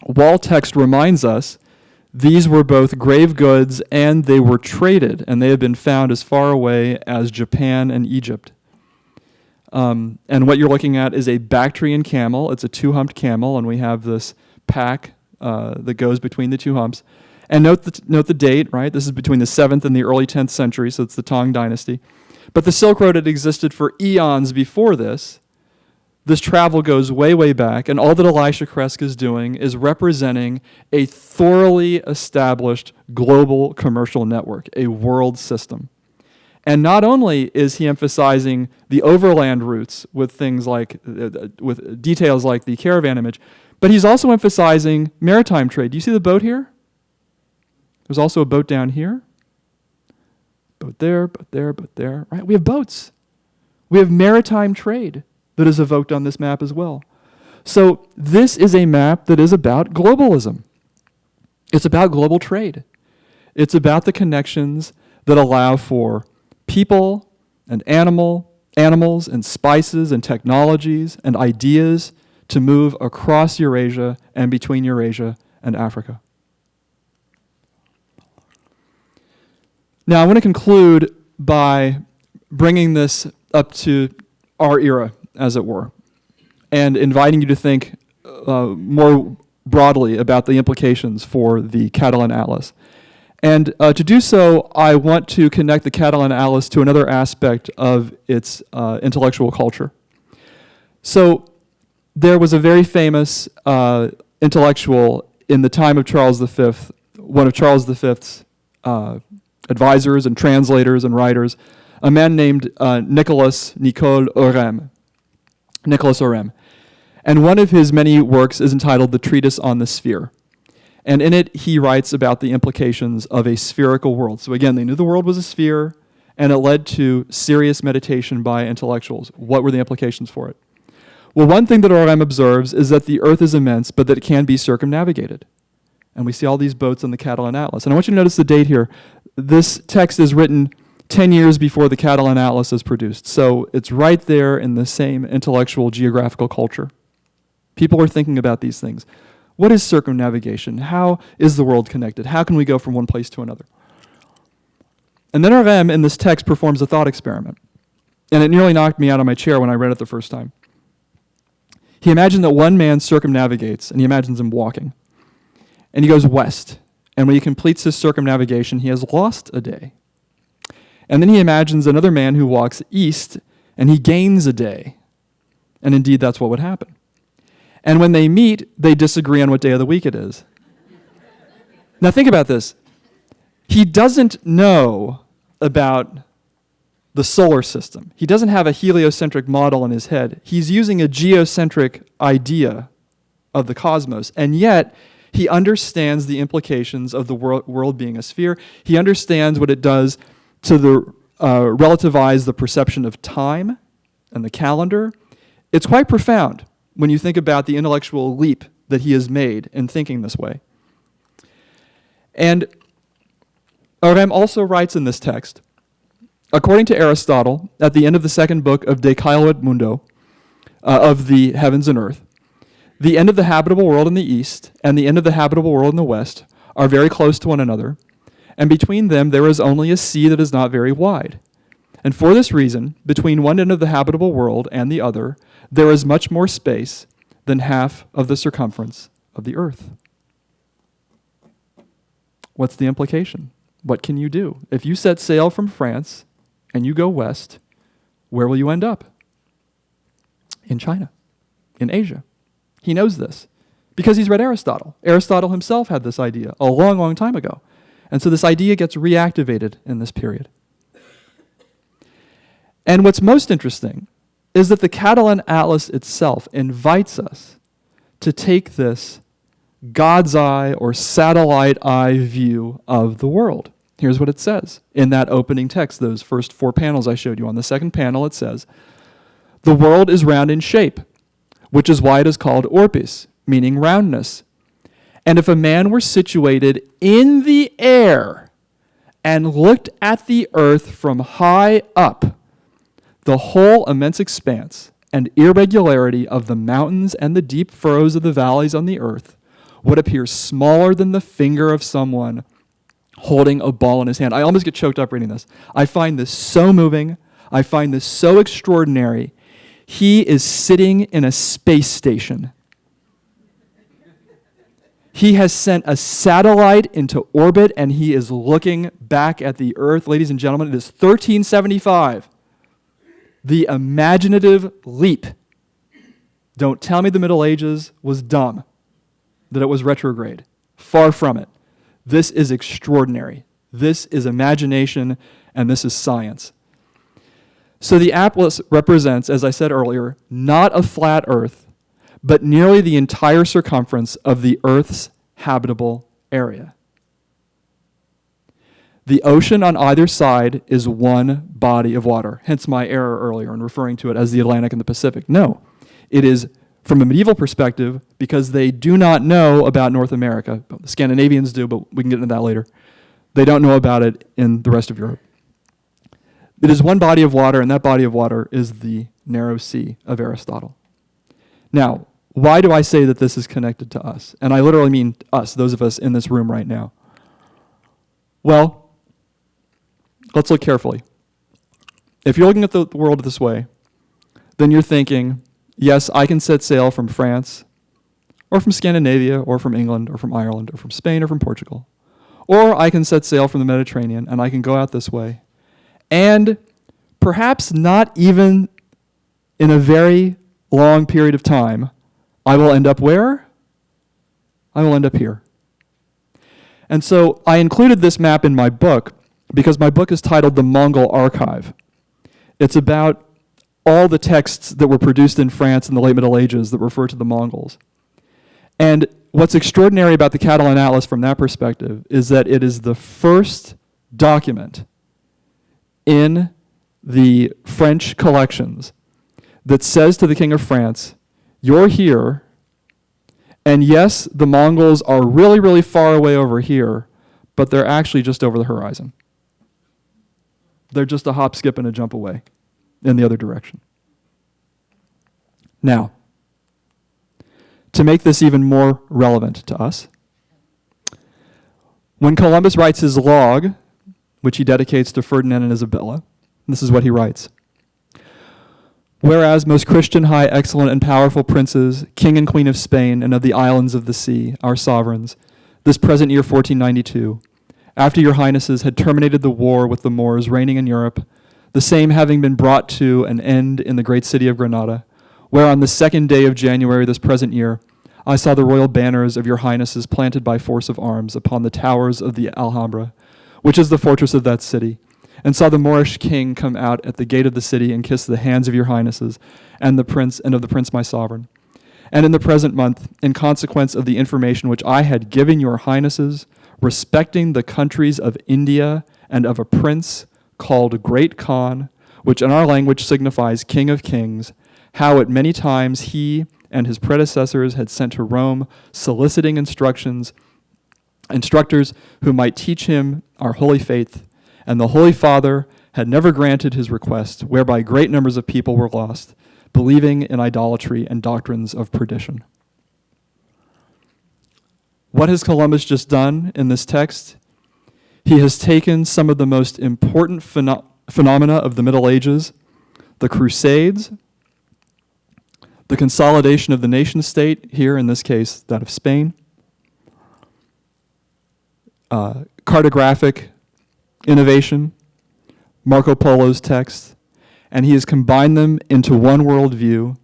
wall text reminds us, these were both grave goods and they were traded, and they have been found as far away as Japan and Egypt. And what you're looking at is a Bactrian camel. It's a two-humped camel, and we have this pack that goes between the two humps. And note the date, right? This is between the 7th and the early 10th century, so it's the Tang dynasty. But the Silk Road had existed for eons before this. This travel goes way, way back, and all that Elisha Cresque is doing is representing a thoroughly established global commercial network, a world system. And not only is he emphasizing the overland routes with things like, with details like the caravan image, but he's also emphasizing maritime trade. Do you see the boat here? There's also a boat down here. Boat there, boat there, boat there. Right? We have boats. We have maritime trade that is evoked on this map as well. So this is a map that is about globalism. It's about global trade. It's about the connections that allow for people and animals and spices and technologies and ideas to move across Eurasia and between Eurasia and Africa. Now I want to conclude by bringing this up to our era, as it were, and inviting you to think more broadly about the implications for the Catalan Atlas. And to do so, I want to connect the Catalan Atlas to another aspect of its intellectual culture. So there was a very famous intellectual in the time of Charles V, one of Charles V's advisors and translators and writers, a man named Nicolas Orem. And one of his many works is entitled The Treatise on the Sphere. And in it, he writes about the implications of a spherical world. So again, they knew the world was a sphere, and it led to serious meditation by intellectuals. What were the implications for it? Well, one thing that Orem observes is that the Earth is immense, but that it can be circumnavigated. And we see all these boats on the Catalan Atlas. And I want you to notice the date here. This text is written 10 years before the Catalan Atlas is produced. So it's right there in the same intellectual geographical culture. People are thinking about these things. What is circumnavigation? How is the world connected? How can we go from one place to another? And then Orem in this text performs a thought experiment. And it nearly knocked me out of my chair when I read it the first time. He imagined that one man circumnavigates, and he imagines him walking. And he goes west. And when he completes his circumnavigation, he has lost a day. And then he imagines another man who walks east, and he gains a day. And indeed, that's what would happen. And when they meet, they disagree on what day of the week it is. Now think about this. He doesn't know about the solar system. He doesn't have a heliocentric model in his head. He's using a geocentric idea of the cosmos, and yet he understands the implications of the world being a sphere. He understands what it does to relativize the perception of time and the calendar. It's quite profound when you think about the intellectual leap that he has made in thinking this way. And Orem also writes in this text, according to Aristotle, at the end of the second book of De Caelo Mundo, of the heavens and earth, the end of the habitable world in the east and the end of the habitable world in the west are very close to one another, and between them there is only a sea that is not very wide. And for this reason, between one end of the habitable world and the other, there is much more space than half of the circumference of the earth. What's the implication? What can you do? If you set sail from France and you go west, where will you end up? In China, in Asia. He knows this because he's read Aristotle. Aristotle himself had this idea a long, long time ago. And so this idea gets reactivated in this period. And what's most interesting is that the Catalan Atlas itself invites us to take this God's eye or satellite eye view of the world. Here's what it says in that opening text, those first 4 panels I showed you. On the second panel it says, "The world is round in shape, which is why it is called orbis, meaning roundness. And if a man were situated in the air and looked at the earth from high up, the whole immense expanse and irregularity of the mountains and the deep furrows of the valleys on the earth would appear smaller than the finger of someone holding a ball in his hand." I almost get choked up reading this. I find this so moving. I find this so extraordinary. He is sitting in a space station. He has sent a satellite into orbit, and he is looking back at the earth. Ladies and gentlemen, it is 1375. The imaginative leap. Don't tell me the Middle Ages was dumb, that it was retrograde. Far from it. This is extraordinary. This is imagination, and this is science. So the Atlas represents, as I said earlier, not a flat Earth, but nearly the entire circumference of the Earth's habitable area. The ocean on either side is one body of water, hence my error earlier in referring to it as the Atlantic and the Pacific. No, it is from a medieval perspective because they do not know about North America. The Scandinavians do, but we can get into that later. They don't know about it in the rest of Europe. It is one body of water, and that body of water is the narrow sea of Aristotle. Now, why do I say that this is connected to us? And I literally mean us, those of us in this room right now. Well, let's look carefully. If you're looking at the world this way, then you're thinking, yes, I can set sail from France, or from Scandinavia, or from England, or from Ireland, or from Spain, or from Portugal. Or I can set sail from the Mediterranean and I can go out this way. And perhaps not even in a very long period of time, I will end up where? I will end up here. And so I included this map in my book because my book is titled The Mongol Archive. It's about all the texts that were produced in France in the late Middle Ages that refer to the Mongols. And what's extraordinary about the Catalan Atlas from that perspective is that it is the first document in the French collections that says to the King of France, you're here, and yes, the Mongols are really, really far away over here, but they're actually just over the horizon. They're just a hop, skip, and a jump away in the other direction. Now, to make this even more relevant to us, when Columbus writes his log, which he dedicates to Ferdinand and Isabella, this is what he writes. Whereas most Christian, high, excellent, and powerful princes, king and queen of Spain and of the islands of the sea, our sovereigns, this present year 1492, after your highnesses had terminated the war with the Moors reigning in Europe, the same having been brought to an end in the great city of Granada, where on the 2nd day of January this present year, I saw the royal banners of your highnesses planted by force of arms upon the towers of the Alhambra, which is the fortress of that city, and saw the Moorish king come out at the gate of the city and kiss the hands of your highnesses and the prince and of the prince my sovereign. And in the present month, in consequence of the information which I had given your highnesses respecting the countries of India and of a prince called Great Khan, which in our language signifies King of Kings, how at many times he and his predecessors had sent to Rome soliciting instructors who might teach him our holy faith, and the Holy Father had never granted his request, whereby great numbers of people were lost, believing in idolatry and doctrines of perdition. What has Columbus just done in this text? He has taken some of the most important phenomena of the Middle Ages, the Crusades, the consolidation of the nation state, here in this case, that of Spain, cartographic innovation, Marco Polo's text, and he has combined them into one worldview,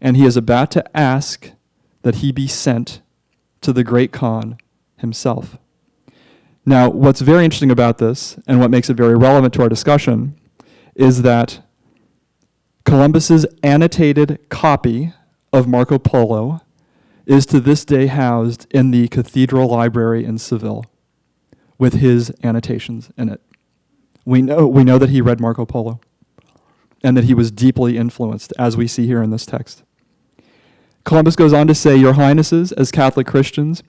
and he is about to ask that he be sent to the Great Khan himself. Now, what's very interesting about this, and what makes it very relevant to our discussion, is that Columbus's annotated copy of Marco Polo is to this day housed in the Cathedral Library in Seville with his annotations in it. We know that he read Marco Polo and that he was deeply influenced, as we see here in this text. Columbus goes on to say, your highnesses, as Catholic Christians,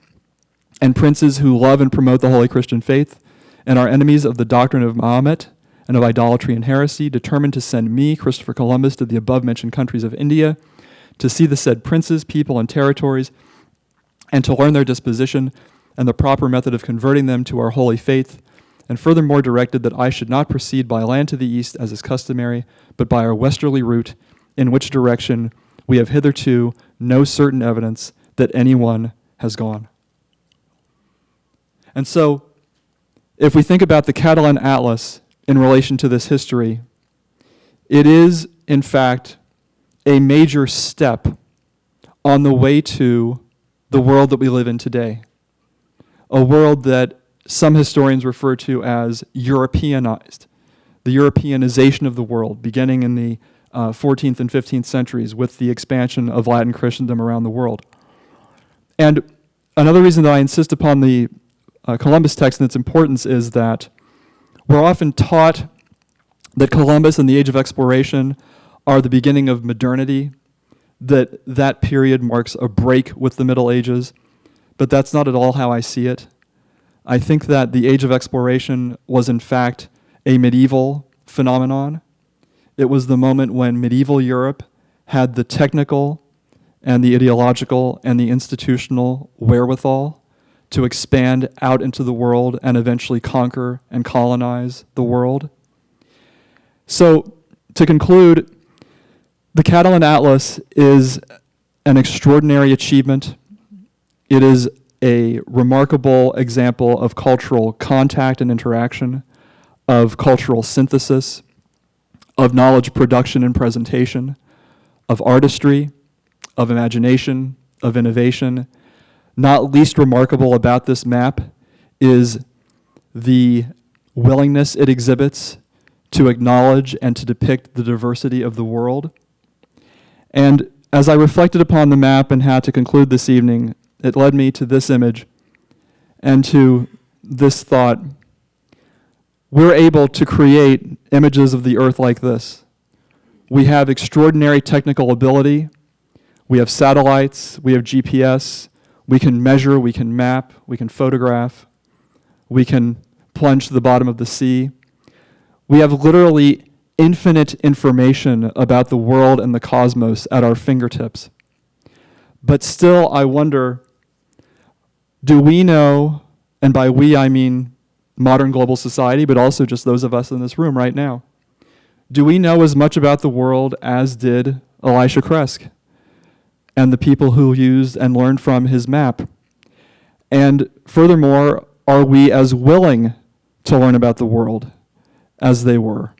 and princes who love and promote the holy Christian faith, and are enemies of the doctrine of Mahomet and of idolatry and heresy, determined to send me, Christopher Columbus, to the above-mentioned countries of India, to see the said princes, people, and territories, and to learn their disposition and the proper method of converting them to our holy faith, and furthermore directed that I should not proceed by land to the east as is customary, but by our westerly route, in which direction we have hitherto no certain evidence that anyone has gone. And so, if we think about the Catalan Atlas in relation to this history, it is, in fact, a major step on the way to the world that we live in today. A world that some historians refer to as Europeanized, the Europeanization of the world, beginning in the 14th and 15th centuries with the expansion of Latin Christendom around the world. And another reason that I insist upon the Columbus text and its importance is that we're often taught that Columbus and the Age of Exploration are the beginning of modernity, that period marks a break with the Middle Ages, but that's not at all how I see it. I think that the Age of Exploration was in fact a medieval phenomenon. It was the moment when medieval Europe had the technical and the ideological and the institutional wherewithal to expand out into the world and eventually conquer and colonize the world. So, to conclude, the Catalan Atlas is an extraordinary achievement. It is a remarkable example of cultural contact and interaction, of cultural synthesis, of knowledge production and presentation, of artistry, of imagination, of innovation. Not least remarkable about this map is the willingness it exhibits to acknowledge and to depict the diversity of the world. And as I reflected upon the map and had to conclude this evening, it led me to this image and to this thought. We're able to create images of the earth like this. We have extraordinary technical ability. We have satellites, we have GPS, we can measure, we can map, we can photograph, we can plunge to the bottom of the sea. We have literally infinite information about the world and the cosmos at our fingertips. But still, I wonder, do we know, and by we I mean modern global society, but also just those of us in this room right now, do we know as much about the world as did Elisha Kresk and the people who used and learned from his map? And furthermore, are we as willing to learn about the world as they were?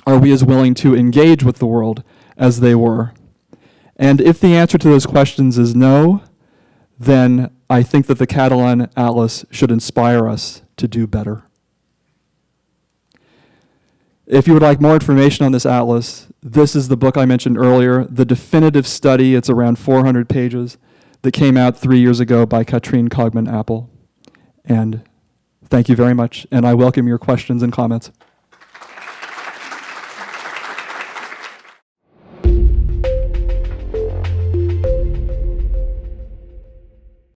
Are we as willing to engage with the world as they were? And if the answer to those questions is no, then I think that the Catalan Atlas should inspire us to do better. If you would like more information on this atlas, this is the book I mentioned earlier, The Definitive Study. It's around 400 pages that came out 3 years ago by Katrine Cogman Apple. And thank you very much, and I welcome your questions and comments.